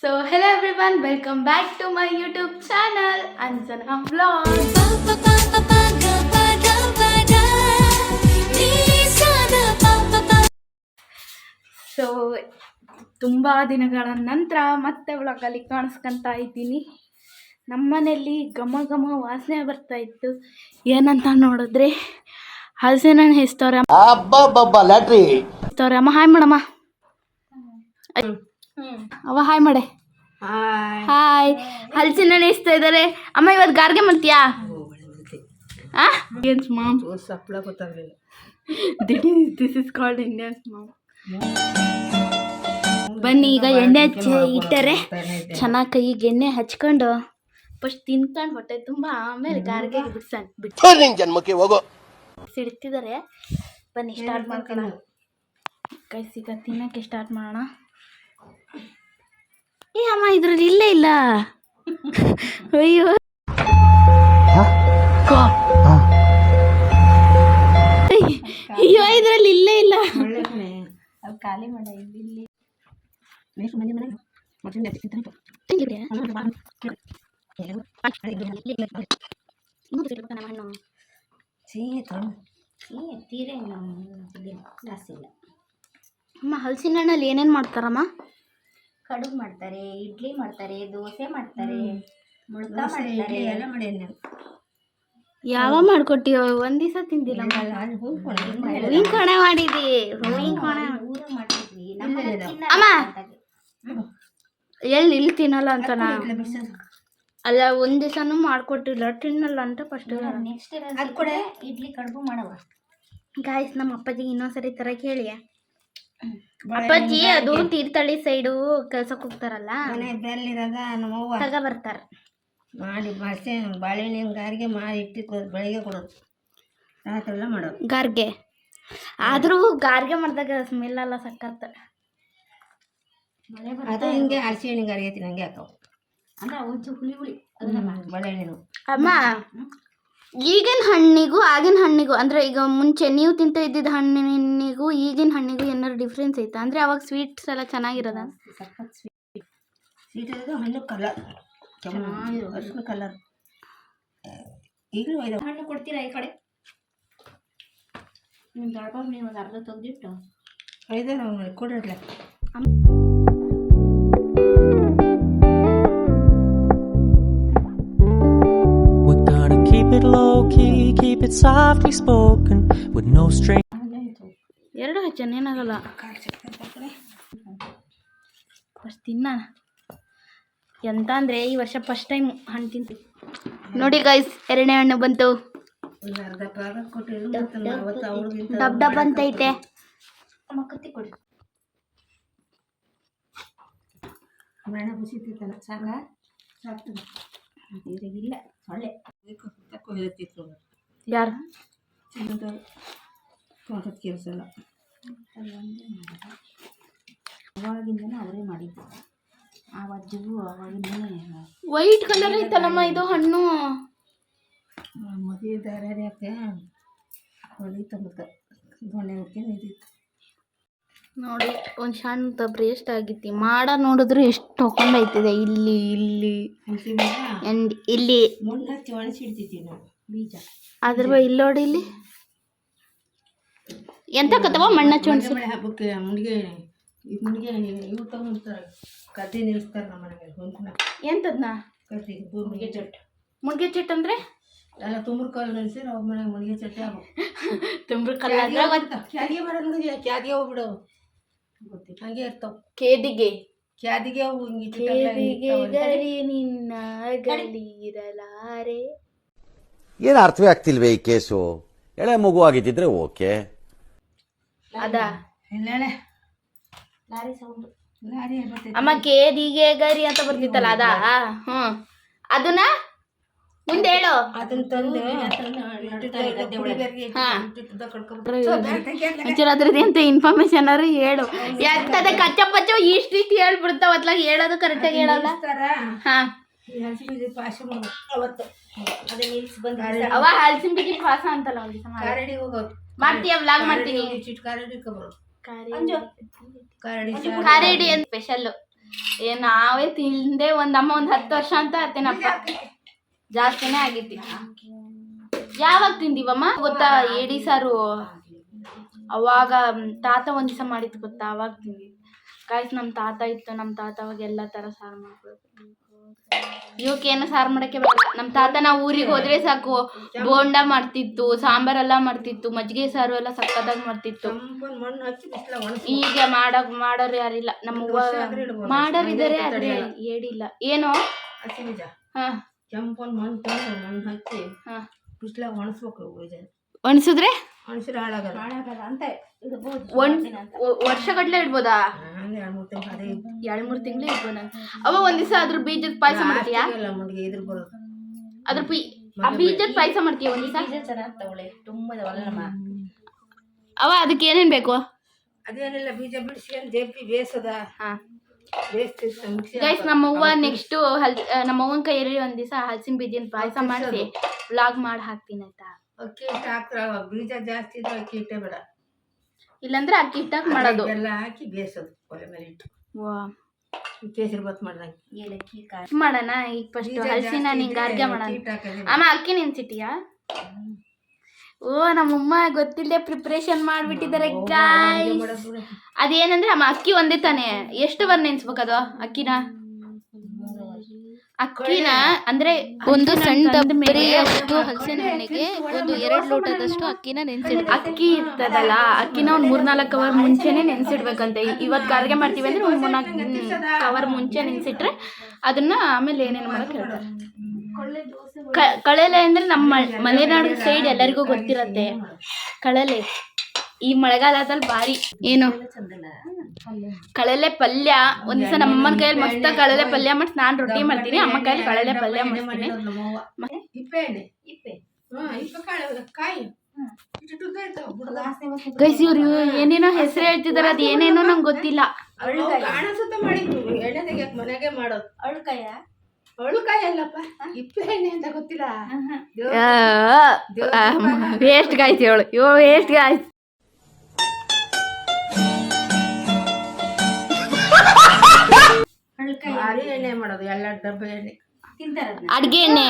So hello everyone, welcome back to my YouTube channel Anjana Vlog. So ತುಂಬಾ ದಿನಗಳ ನಂತರ ಮತ್ತೆ ವ್ಲಾಗಲ್ಲಿ ಕಾಣಿಸ್ಕೊಂತ ಇದ್ದೀನಿ. ನಮ್ಮನೇಲಿ ಘಮ ಘಮ ವಾಸನೆ ಬರ್ತಾ ಇತ್ತು. ಏನಂತ ನೋಡಿದ್ರೆ ಹಲಸಿನ ಹಣ್ಣು ಹೆಸ್ತವ್ರೆ. ಅಮ್ಮ ಹಾಯ್ ಮಾಡಮ್ಮ. ಅವ ಹಾಯ್ ಮಾಡೆ. ಹಾಯ್. ಹಲಸಿನ ಹಣ್ಣು ಹೆಸ್ತಾ ಇದ್ದಾರೆ. ಅಮ್ಮ ಇವತ್ತು ಗಾರ್ಗೆ ಮಾಡ್ತೀಯಾ? Indians mom. This is called Indians mom. ಬನ್ನಿ ಈಗ ಎಣ್ಣೆ ಹಚ್ಚಿ ಇಟ್ಟರೆ ಚೆನ್ನಾಗಿ ಕೈಗೆ ಎಣ್ಣೆ ಹಚ್ಕೊಂಡು ಫಸ್ಟ್ ತಿನ್ಕೊಂಡು ಹೊಟ್ಟೆ ತುಂಬ ಆಮೇಲೆ ಗಾರ್ಗೆ ಸಿಡ್ತಿದ್ದಾರೆ. ಬನ್ನಿ ಸ್ಟಾರ್ಟ್ ಮಾಡ್ಕೊಳ್ಳೋಣ. ಕೈ ಸಿಗ ತಿನ್ನಕ್ಕೆ ಸ್ಟಾರ್ಟ್ ಮಾಡೋಣ. ಏ ಅಮ್ಮ ಇದ್ರಲ್ಲಿ ಇಲ್ಲೇ ಇಲ್ಲ. ಅಯ್ಯೋ ಅಯ್ಯೋ ಇದ್ರಲ್ಲಿ ಇಲ್ಲೇ ಇಲ್ಲ. ಖಾಲಿ ಮಾಡ ಇಲ್ಲಿ ಅಮ್ಮ ಹಲಸಿನ ಹಣ್ಣಲ್ಲಿ ಏನೇನು ಮಾಡ್ತಾರಮ್ಮ? ಕಡುಬು ಮಾಡ್ತಾರೆ, ಇಡ್ಲಿ ಮಾಡ್ತಾರೆ, ದೋಸೆ ಮಾಡ್ತಾರೆ, ಮುಳ್ಕ ಮಾಡ್ತಾರೆ, ಎಲ್ಲ ಮಾಡಿ. ಯಾವ ಮಾಡ್ಕೊಟ್ಟಿವ? ಒಂದ್ ದಿವಸ ತಿಂದಿಲ್ಲ. ಹೂವಿನ ಕೊಣೆ ಮಾಡಿದಿ. ಹೂವಿನ ಕೊಣೆ ಮಾಡಿದ್ವಿ. ಅಮ್ಮ ಎಲ್ಲಿ ಇಲ್ಲಿ ತಿನ್ನಲ್ಲ ಅಂತ ನಾ ಅಲ್ಲ ಒಂದ್ ದಿವಸನೂ ಮಾಡ್ಕೊಟ್ಟಿಲ್ಲ, ತಿನ್ನಲ್ಲ ಅಂತ ಫಸ್ಟ್. ನೆಕ್ಸ್ಟ್ ಅದು ಕೂಡ ಇಡ್ಲಿ ಕಡುಬು ಮಾಡವ ಗಾಯ್ಸ್. ನಮ್ಮ ಅಪ್ಪಾಜಿಗೆ ಇನ್ನೊಂದ್ಸರಿ ತರ ಕೇಳಿ. ಅಪ್ಪಾಜಿ ಅದು ತೀರ್ಥಹಳ್ಳಿ ಸೈಡು ಕೆಲ್ಸಕ್ಕೆ ಹೋಗ್ತಾರಲ್ಲ, ತಗ ಬರ್ತಾರ ಮಾಡಿ ಬಸೆ ಬಾಳೆಹಣ್ಣಿನ ಗಾರಿಗೆ ಮಾಡಿ ಇಟ್ಟು ಬೆಳಿಗ್ಗೆ ಕೊಡೋದು, ರಾತ್ರಿ ಎಲ್ಲ ಮಾಡೋದು ಗಾರ್ಗೆ. ಆದ್ರೂ ಗಾರ್ಗೆ ಮಾಡಿದಾಗ ಸ್ಮೆಲ್ ಎಲ್ಲ ಸಕ್ಕತ್ತ. ಅದು ಹಿಂಗೆ ಹಸಿ ಹಣ್ಣಿನ ಗಾರಿಗೆ ತಿನ್ನಂಗೆ ಹಾಕವು ಅಂದ್ರೆ ಒಂಚೂರು ಹುಳಿ ಹುಳಿ ಬಾಳೆಹಣ್ಣಿನ. ಅಮ್ಮ ಈಗಿನ ಹಣ್ಣಿಗೂ ಆಗಿನ ಹಣ್ಣಿಗೂ ಅಂದ್ರೆ ಈಗ ಮುಂಚೆ ನೀವು ತಿಂತ ಇದ್ದಿದ್ದ ಹಣ್ಣಿನಿಗೂ ಈಗಿನ ಹಣ್ಣಿಗೂ ಏನಾದ್ರು ಡಿಫ್ರೆನ್ಸ್ ಐತಾ? ಅಂದ್ರೆ ಅವಾಗ ಸ್ವೀಟ್ಸ್ ಎಲ್ಲ ಚೆನ್ನಾಗಿರೋದ? ಸಖತ್ ಸ್ವೀಟ್ ಇರೋದು ಹಣ್ಣು ಕಲರ್ ಚೆನ್ನಾಗಿರೋ ಅರ್ಶಿನ ಕಲರ್. ಈಗಲೂ ಹಣ್ಣು ಕೊಡ್ತೀರಾ ಈ ಕಡೆ? ನಿಮ್ಮ ದೊಡ್ಡಪ್ಪ ನೀವು ಒಂದು ಅರ್ಧ ತೆಗೆದಿಟ್ಟು ಐದೇ ನಾವು ಕೊಡಿರಲ್ಲ. Keep it low key, keep it softly spoken with no string. ಎರಡು ಹಚ್ಚನ ಏನಾಗಲ್ಲ. ಫಸ್ಟ್ ತಿನ್ನ ಎಂತ ಅಂದ್ರೆ ಈ ವರ್ಷ ಫಸ್ಟ್ ಟೈಮ್ ಹಣ್ಣು ತಿಂತೀವಿ ನೋಡಿ ಗೈಸ್. ಎರಡನೇ ಹಣ್ಣು ಬಂತು. Dub dub ಅಂತೈತೆ. ಕತ್ತಿ ಕೊಡಿ. ಮರಣ ಕುಸಿತೈತಲ್ಲ ಸಾಕ ಸಾಕ್ತದೆ. ಇಲ್ಲ ಸೊಳ್ಳೆ ತಕ್ಕೋ ಹೇಳ್ತಿತ್ತು ಯಾರು ಕೆಲಸಲ್ಲ. ಅವಾಗಿಂದನೇ ಅವರೇ ಮಾಡಿದ್ದು. ಆ ಅಜ್ಜಿಗೂ ಅವಾಗಿಂದನೇ ವೈಟ್ ಕಲರ್ ಐತಲ್ಲಮ್ಮ ಇದು ಹಣ್ಣು. ಮದುವೆ ದಾರ್ಯಾಕೆ ಹೊಡಿತಂಬತ್ತ ದೊಣ್ಣೆ ಹೊಕ್ಕೆ ನಿಂತಿತ್ತು ನೋಡಿ. ಒಂದು ಸಣ್ಣ ಬ್ರೇಸ್ಟ್ ಆಗಿತ್ತು. ಮಾಡ ನೋಡಿದ್ರು ಎಷ್ಟು ತೊಗೊಂಡೈತಿದೆ. ಇಲ್ಲಿ ಇಲ್ಲಿ ಇಲ್ಲಿ ಮುಳ್ಳು ಹಚ್ಚಿ ಒಣಸಿಡ್ತಿದ್ವಿ ನಾವು ಬೀಜ. ಅದ್ರ ಇಲ್ಲಿ ನೋಡಿ ಇಲ್ಲಿ ಎಂತ ಕತ್ತವ ಮಣ್ಣ ಚೊಣಸಿ ಹಬ್ಬಕ್ಕೆ ಮುಡಿಗೆ ಮುಡಿಗೆ ಇವು ತಗೊಂಡ್ತಾರೆ ಕದ್ದಿ ನಿಲ್ಲಿಸ್ತಾರೆ ನಮ್ಮ ಮನೆಗೆ ಹೊಂದ್ಕೊಂಡ. ಎಂತದ್ನ ಕದ್ದಿ ಮುಡಿಗೆ ಚಟ್. ಮುಡ್ಗೆ ಚಟ್ ಅಂದ್ರೆ ಎಲ್ಲ ತುಂಬ್ರ ಕಲ್ಲು ನಿಲ್ಸಿ ಅವ್ರ ಮನೆಗೆ ಮುಡಿಗೆ ಚಟ್ಟೆ ಆಗ್ಬೇಕು. ತುಂಬ್ರ ಕಲ್ಲ ಕ್ಯಾದಿಗೆ ಬರೋದು ಕ್ಯಾದಿಗೆ ಹೋಗ್ಬಿಡು ಗೊತ್ತಿಲ್ಲ ಹಂಗೆ ಇರ್ತಾವ. ಕೇದಿಗೆ ಕ್ಯಾದಿಗೆ ಗರಿ ನಿನ್ನ ಗಲಿರಲಾರೆ. ಏನು ಅರ್ಥವೇ ಆಗ್ತಿಲ್ವೇ ಈ ಕೇಸು? ಎಳೆ ಮಗು ಆಗಿದ್ದಿದ್ರೆ ಓಕೆ. ಅದ ಲಾರಿ ಸೌಂಡ್ ಲಾರಿ ಅಮ್ಮ ಕೇದಿಗೆ ಗರಿ ಅಂತ ಬರ್ತಿತ್ತಲ್ಲ ಅದ. ಅದನ್ನ ಮುಂದೆ ಹೇಳು. ಅದನ್ನ ತಂದು ಅದ್ರದ್ದು ಎಂತ ಇನ್ಫಾರ್ಮೇಶನ್ ಅವ್ರು ಹೇಳು. ಎಂತದೆ ಕಚ್ಚ ಪಚ್ಚ ಇಷ್ಟ ರೀತಿ ಹೇಳ್ಬಿಡ್ತಾವ. ಅತ್ಲಾಗ ಹೇಳೋದು ಕರೆಕ್ಟಾಗಿ ಹೇಳಲ್ಲ. ಹಾ ಅವ ಹಲಸಿನ ಬಿಗಿ ಪಾಸ ಅಂತಲ್ಲ ಒಂದು ಮಾಡ್ತೀಯ ವ್ಲಾಗ್ ಮಾಡ್ತೀನಿ. ಕಾರೇಡಿ ಅಂತ ಸ್ಪೆಷಲ್ ನಾವೇ ತಿಂದೆ ಒಂದಮ್ಮ 10 ವರ್ಷ ಅಂತ ಆತೇನಪ್ಪ, ಜಾಸ್ತಿನೇ ಆಗೈತಿ. ಯಾವಾಗ ತಿಂದಿವಮ್ಮ ಗೊತ್ತಾ ಏಡಿ ಸಾರು? ಅವಾಗ ತಾತ ಒಂದ್ ದಿವಸ ಮಾಡಿತ್ತು ಗೊತ್ತಾ, ಅವಾಗ ತಿಂದಿದ್ದು. ಗಾಯ್ಸ್ ನಮ್ಮ ತಾತ ಇತ್ತು, ನಮ್ಮ ತಾತ ಅವಾಗ ಎಲ್ಲ ಥರ ಸಾರು ಮಾಡ್ಕೊಡ್ತು. ಇವಕ್ಕೇನು ಸಾರು ಮಾಡೋಕ್ಕೆ ಬರಲ್ಲ. ನಮ್ಮ ತಾತ ನಾವು ಊರಿಗೆ ಹೋದ್ರೆ ಸಾಕು ಬೋಂಡ ಮಾಡ್ತಿತ್ತು, ಸಾಂಬಾರೆಲ್ಲ ಮಾಡ್ತಿತ್ತು, ಮಜ್ಜಿಗೆ ಸಾರು ಎಲ್ಲ ಸಕ್ಕತ್ತಾಗಿ ಮಾಡ್ತಿತ್ತು. ಈಗ ಮಾಡೋರು ಯಾರಿಲ್ಲ. ನಮ್ಮ ಅವ್ವ ಮಾಡೋರು ಇದಾರೆ, ಆದ್ರೆ ಏಡಿಲ್ಲ. ಏನೋ ಕೆಂಪು ಮಣ್ಣು ಹಚ್ಚಿ ಬಿಸಿಲಾಗ ಒಣಸ್ಬೇಕು. ಒಣಸಿದ್ರೆ ಹಾಳಾಗಲ್ಲ ಅಂತ ಇಡ್ಬೋದು. ವರ್ಷಗಟ್ಲೆ ಇಡ್ಬೋದಾ? 2-3 ತಿಂಗಳು ಇಡ್ಬೋದ. ಅವ ಒಂದ್ ದಿವಸ ಅದ್ರ ಬೀಜದ ಪಾಯಸ ಮಾಡ್ತೀಯಾ? ಅದ್ರ ಬೀಜದ ಪಾಯಸ ಮಾಡ್ತೀಯ ಒಂದ್ ದಿವಸ? ಅವ ಅದಕ್ಕೆ ಏನೇನ್ ಬೇಕು? ಅದೇನಿಲ್ಲ, ಬೀಜ ಬಿಡಿಸಿ ಜಪ್ಪಿ ಬೇಸದ. ಗೈಸ್ ನಮ್ಮವ್ವ ನೆಕ್ಸ್ಟ್ ನಮ್ಮವ್ವನ ಕೈಯಲ್ಲಿ ಒಂದ್ ದಿವಸ ಹಲಸಿನ ಬೀಜದ ಪಾಯಸ ಮಾಡಿಸಿ ವ್ಲಾಗ್ ಮಾಡಿ ಹಾಕ್ತೀನಿ ಆಯ್ತಾ? ಅಕ್ಕಿ ಹಿಟ್ಟು ಹಾಕ್ತಾರ, ಬೀಜ ಜಾಸ್ತಿ ಇದ್ರೆ ಅಕ್ಕಿ ಹಿಟ್ಟೇ ಬೇಡ, ಇಲ್ಲಾಂದ್ರೆ ಅಕ್ಕಿ ಹಿಟ್ಟಾಕ್ ಮಾಡೋದು. ಎಲ್ಲ ಹಾಕಿ ಬೇಸೋದು ಒಲೆ ಮೇಲೆ ಇಟ್ಟು. ಕೇಸರಿ ಬಾತ್ ಮಾಡ್ದಂಗೆ ಏಲಕ್ಕಿ ಮಾಡೋಣ. ಈಗ ಫಸ್ಟ್ ಹಲಸಿನ ನಿಂಗೆ ಅರ್ಗೆ ಮಾಡೋಣ. ಅಮ್ಮ ಅಕ್ಕಿ ನೆನ್ಸಿಟ್ಟಿಯಾ? ಓ ನಮ್ಮಮ್ಮ ಗೊತ್ತಿಲ್ಲದೆ ಪ್ರಿಪ್ರೇಷನ್ ಮಾಡ್ಬಿಟ್ಟಿದ್ದಾರೆ ಗಾಯ್ಸ್. ಅದೇನಂದ್ರೆ ಅಮ್ಮ ಅಕ್ಕಿ ಒಂದೇ ತಾನೆ, ಎಷ್ಟು ಬಾರ್ ನೆನ್ಸ್ಬೇಕದು ಅಕ್ಕಿನ ಅಂದ್ರೆ ಒಂದು ಸಣ್ಣ ಡಬ್ಬರಿಯಷ್ಟು ಹಲಸಿನ ಹಣ್ಣಿಗೆ ಒಂದು 2 ಲೋಟದಷ್ಟು ಅಕ್ಕಿನ ನೆನ್ಸಿಡ್ಬೇಕು. ಅಕ್ಕಿ ಇರ್ತದಲ್ಲ, ಅಕ್ಕಿನ ಒಂದು 3-4 ಅವರ್ ಮುಂಚೆನೆ ನೆನ್ಸಿಡ್ಬೇಕಂತೆ. ಇವತ್ತು ಅರ್ಗೆ ಮಾಡ್ತೀವಿ ಅಂದ್ರೆ 3-4 ಅವರ್ ಮುಂಚೆ ನೆನ್ಸಿಟ್ರೆ ಅದನ್ನ ಆಮೇಲೆ ಏನೇನು ಮಾಡಕ್ ಹೇಳ್ತಾರೆ. ಕಳಲೆ ಅಂದ್ರೆ ನಮ್ಮ ಮಲೆನಾಡು ಸೈಡ್ ಎಲ್ಲರಿಗೂ ಗೊತ್ತಿರತ್ತೆ. ಕಳಲೆ ಈ ಮಳೆಗಾಲದಲ್ಲಿ ಭಾರಿ ಏನು ಕಳಲೆ ಪಲ್ಯ. ಒಂದ್ ದಿವಸ ನಮ್ಮಮ್ಮನ ಕೈಯಲ್ಲಿ ಮಸ್ತ ಕಳಲೆ ಪಲ್ಯ ಮಾಡಿ ನಾನು ರೊಟ್ಟಿ ಮಾಡ್ತೀನಿ, ಅಮ್ಮ ಕೈಯಲ್ಲಿ ಕಳಲೆ ಪಲ್ಯ ಮಾಡ್ತೀನಿ. ಗೈಸ್ ಇವ್ರು ಏನೇನೋ ಹೆಸರು ಹೇಳ್ತಿದಾರೆ, ಅದು ಏನೇನೋ ನಂಗೆ ಗೊತ್ತಿಲ್ಲ. ಮನೆಗೆ ಮಾಡೋದು ಅಳುಕಾಯಿ ಅಲ್ಲಪ್ಪ, ಇಪ್ಪೆ ಎಣ್ಣೆ ಅಂತ ಗೊತ್ತಿಲ್ಲ. ವೇಸ್ಟ್ ಗಾಯ್ತು ಹೇಳು, ವೇಸ್ಟ್ ಗಾಯ್ತು. ಭಾರಿ ಎಣ್ಣೆ ಮಾಡೋದು, 2 ಡಬ್ಬ ಎಣ್ಣೆ ತಿಂತಾರೆ. ಅಡ್ಗೆ ಎಣ್ಣೆ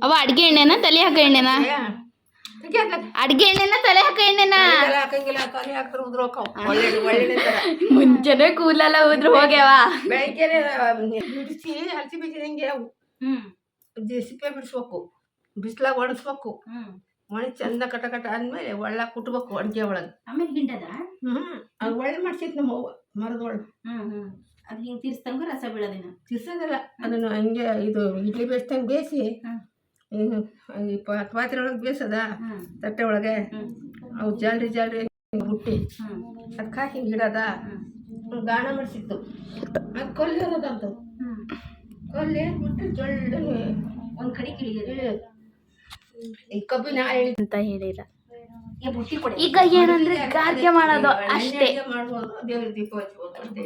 ಅವ ಅಡ್ಗೆ ಎಣ್ಣೆನ ತಲೆ ಹಾಕೋ ಎಣ್ಣೆನ? ಅಡ್ಗೆ ಎಣ್ಣೆನ ತಲೆ ಹಾಕೋ ಎಣ್ಣೆನ? ಹಾಕಂಗಿಲ್ಲ, ತಲೆ ಹಾಕ್ತಾರೆ ಉದ್ರೋಕಾವ್. ಒಳ್ಳೆ ಮುಂಚೆನೆ ಕೂದಲೆಲ್ಲ ಉದ್ರು ಹೋಗ್ಯಾವ. ಬೆಳಗ್ಗೆ ಬಿಡಿಸಿ ಹಲಸಿ ಬೀಜ ಹೆಂಗೆ ಸಿಪ್ಪೆ ಬಿಡಿಸ್ಬೇಕು, ಬಿಸಿಲಾಗ ಒಣಸ್ಬೇಕು. ಒಣಗಿ ಚಂದ ಕಟ ಆದ್ಮೇಲೆ ಒಳ್ಳ ಕುಟ್ಬೇಕು ಅಡ್ಗೆ ಒಳಗೆ. ಆಮೇಲೆ ಗಿಂಡದ ಅದು ಒಳ್ಳೆ ಮಾಡ್ಸಿತ್ತು ನಮ್ಮ ಅವ್ವ, ಮರದ ಒಳ್ಳೆ. ಅದು ಹಿಂಗೆ ತಿರ್ಸ್ದಂಗ ರಸ ಬೀಳೋದಿನ ತಿರ್ಸೋದಿಲ್ಲ, ಅದನ್ನು ಹಂಗೆ ಇದು ಇಡ್ಲಿ ಬೇಯಿಸ್ದಂಗೆ ಬೇಯಿಸಿ ಪಾತ್ರೆ ಒಳಗೆ ಬೇಯಿಸದ ತಟ್ಟೆ ಒಳಗೆ. ಅವು ಜಾಲ್ರಿ ಬುಟ್ಟಿ ಅದಕ್ಕೆ ಹಾಕಿ ಗಿಡದ ಗಾಣ ಮಾಡಿಸಿತ್ತು. ಅದು ಕೊಲ್ಲಿ ಅನ್ನೋದಂತ ಕೊಲ್ಲಿ ಬಿಟ್ಟು ಜೊಳ್ಳೆ ಒಂದು ಕಡೆ ಕಿಳಿಗೆ ಈ ಕಬ್ಬಿನ ಅಂತ ಹೇಳಿಲ್ಲ. ಈಗ ಏನಂದ್ರೆ ಗಾರ್ಗೆ ಮಾಡೋದು ಅಷ್ಟೇ.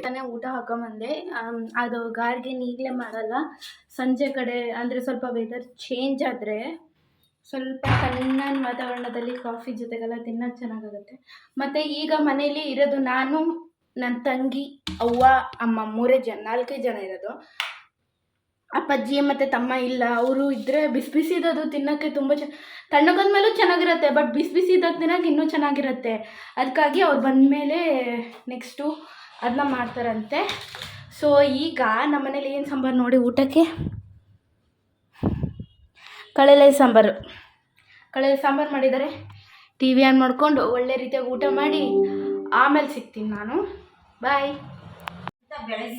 ತಾನೇ ಊಟ ಹಾಕೊಂಬಂದೆ. ಅದು ಗಾರ್ಗೆ ಈಗಲೇ ಮಾಡಲ್ಲ, ಸಂಜೆ ಕಡೆ ಅಂದರೆ ಸ್ವಲ್ಪ ವೆದರ್ ಚೇಂಜ್ ಆದರೆ ಸ್ವಲ್ಪ ತಣ್ಣನ ವಾತಾವರಣದಲ್ಲಿ ಕಾಫಿ ಜೊತೆಗೆಲ್ಲ ತಿನ್ನೋದು ಚೆನ್ನಾಗಾಗುತ್ತೆ. ಮತ್ತು ಈಗ ಮನೇಲಿ ಇರೋದು ನಾನು, ನನ್ನ ತಂಗಿ, ಅವ್ವ, ಅಮ್ಮ 4 ಜನ ಇರೋದು. ಅಪ್ಪಾಜಿ ಮತ್ತು ತಮ್ಮ ಇಲ್ಲ. ಅವರು ಇದ್ದರೆ ಬಿಸಿ ಇದ್ದದ್ದು ತಿನ್ನೋಕ್ಕೆ ತುಂಬ ತಣ್ಣಗಾದ್ಮೇಲೂ ಚೆನ್ನಾಗಿರುತ್ತೆ, ಬಟ್ ಬಿಸಿ ಇದ್ದಾಗ ತಿನ್ನೋಕೆ ಇನ್ನೂ ಚೆನ್ನಾಗಿರುತ್ತೆ. ಅದಕ್ಕಾಗಿ ಅವ್ರು ಬಂದಮೇಲೆ ನೆಕ್ಸ್ಟು ಅದನ್ನ ಮಾಡ್ತಾರಂತೆ. ಸೊ ಈಗ ನಮ್ಮ ಮನೇಲಿ ಏನು ಸಾಂಬಾರು ನೋಡಿ ಊಟಕ್ಕೆ? ಕಳಲೆ ಸಾಂಬಾರು ಮಾಡಿದ್ದಾರೆ. ಟಿ ವಿ ಆನ್ ಮಾಡಿಕೊಂಡು ಒಳ್ಳೆ ರೀತಿಯಾಗಿ ಊಟ ಮಾಡಿ ಆಮೇಲೆ ಸಿಗ್ತೀನಿ ನಾನು. ಬಾಯ್.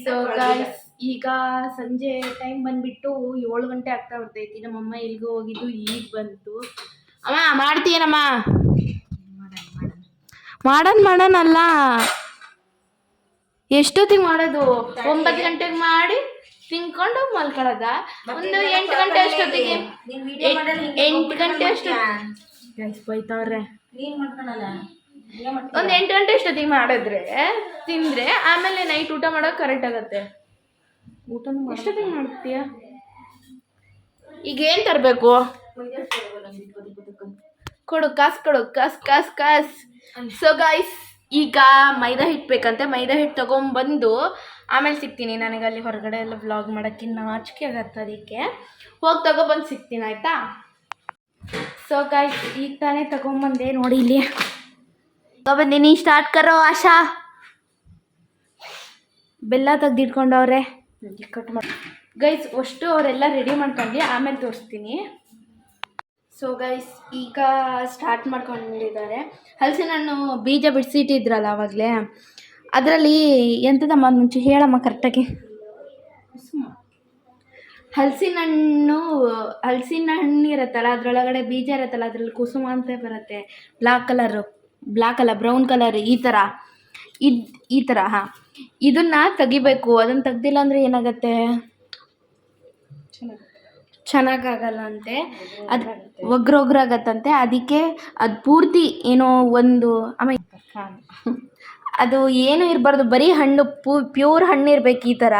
ಸೊ ಗಾಯ್ಸ್ ಈಗ ಸಂಜೆ ಟೈಮ್ ಬಂದುಬಿಟ್ಟು 7 ಗಂಟೆ ಆಗ್ತಾ ಬರ್ತೈತಿ. ನಮ್ಮಮ್ಮ ಎಲ್ಲಿಗೂ ಹೋಗಿದ್ದು ಈಗ ಬಂತು. ಅಮ್ಮ ಮಾಡ್ತೀಯನಮ್ಮ? ಮಾಡೋಣಲ್ಲ, ಎಷ್ಟೊತ್ತಿಗೆ ಮಾಡೋದು? 9 ಗಂಟೆಗೆ ಮಾಡಿ ತಿನ್ಕೊಂಡು ಮಲ್ಕೊಳ್ಳೋದ? ಒಂದು 8 ಗಂಟೆ ಅಷ್ಟೊತ್ತಿಗೆ 8 ಗಂಟೆ ಅಷ್ಟೊತ್ತಿಗೆ ಬೈತಾವ್ರೆ. ಒಂದು 8 ಗಂಟೆ ಅಷ್ಟೊತ್ತಿಗೆ ಮಾಡಿದ್ರೆ ತಿಂದರೆ ಆಮೇಲೆ ನೈಟ್ ಊಟ ಮಾಡೋಕೆ ಕರೆಕ್ಟ್ ಆಗುತ್ತೆ. ಊಟನೂ ಎಷ್ಟೊತ್ತಿಗೆ ಮಾಡ್ತೀಯ? ಈಗ ಏನು ತರಬೇಕು? ಕೊಡು ಕಾಸು. ಸೊ ಗಾಯ್ಸ್ ಈಗ ಮೈದಾ ಹಿಟ್ಟು ಬೇಕಂತೆ. ಮೈದಾ ಹಿಟ್ಟು ತೊಗೊಂಬಂದು ಆಮೇಲೆ ಸಿಗ್ತೀನಿ. ನನಗೆ ಅಲ್ಲಿ ಹೊರಗಡೆ ಎಲ್ಲ ವ್ಲಾಗ್ ಮಾಡೋಕ್ಕೆ ನಾಚಿಕೆ ಆಗತ್ತೆ, ಅದಕ್ಕೆ ಹೋಗಿ ತಗೊಬಂದು ಸಿಗ್ತೀನಿ ಆಯಿತಾ. ಸೊ ಗೈಸ್ ಈಗ ತಾನೇ ತಗೊಂಬಂದೆ ನೋಡಿ, ಇಲ್ಲಿ ತಗೊಬಂದಿನಿ. ಸ್ಟಾರ್ಟ್ ಕರೋ ಆಶಾ. ಬೆಲ್ಲ ತೆಗ್ದಿಟ್ಕೊಂಡವ್ರೆ, ಕಟ್ ಮಾಡಿ ಗೈಸ್. ಅಷ್ಟು ಅವರೆಲ್ಲ ರೆಡಿ ಮಾಡ್ಕೊಂಡು ಆಮೇಲೆ ತೋರಿಸ್ತೀನಿ. ಸೊ ಗೈಸ್ ಈಗ ಸ್ಟಾರ್ಟ್ ಮಾಡ್ಕೊಂಡಿದ್ದಾರೆ. ಹಲಸಿನ ಹಣ್ಣು ಬೀಜ ಬಿಡಿಸಿಟ್ಟಿದ್ರಲ್ಲ ಆವಾಗಲೇ, ಅದರಲ್ಲಿ ಎಂಥದಮ್ಮ ಮುಂಚೆ ಹೇಳಮ್ಮ ಕರೆಕ್ಟಾಗಿ. ಹಲಸಿನ ಹಣ್ಣು ಇರುತ್ತಲ್ಲ, ಅದರೊಳಗಡೆ ಬೀಜ ಇರುತ್ತಲ್ಲ, ಅದರಲ್ಲಿ ಕುಸುಮ ಅಂತ ಬರುತ್ತೆ. ಬ್ಲ್ಯಾಕ್ ಅಲ್ಲ ಬ್ರೌನ್ ಕಲರ್, ಈ ಥರ ಹಾಂ. ಇದನ್ನು ತೆಗಿಬೇಕು. ಅದನ್ನು ತೆಗ್ದಿಲ್ಲ ಅಂದರೆ ಏನಾಗುತ್ತೆ, ಚೆನ್ನಾಗಾಗಲ್ಲ ಅಂತೆ. ಅದು ಒಗ್ರೊಗ್ರಾಗತ್ತಂತೆ. ಅದಕ್ಕೆ ಅದು ಪೂರ್ತಿ ಏನೋ ಒಂದು ಆಮೇಲೆ ಅದು ಏನೂ ಇರಬಾರ್ದು, ಬರೀ ಹಣ್ಣು ಪ್ಯೂರ್ ಹಣ್ಣು ಇರಬೇಕು ಈ ಥರ.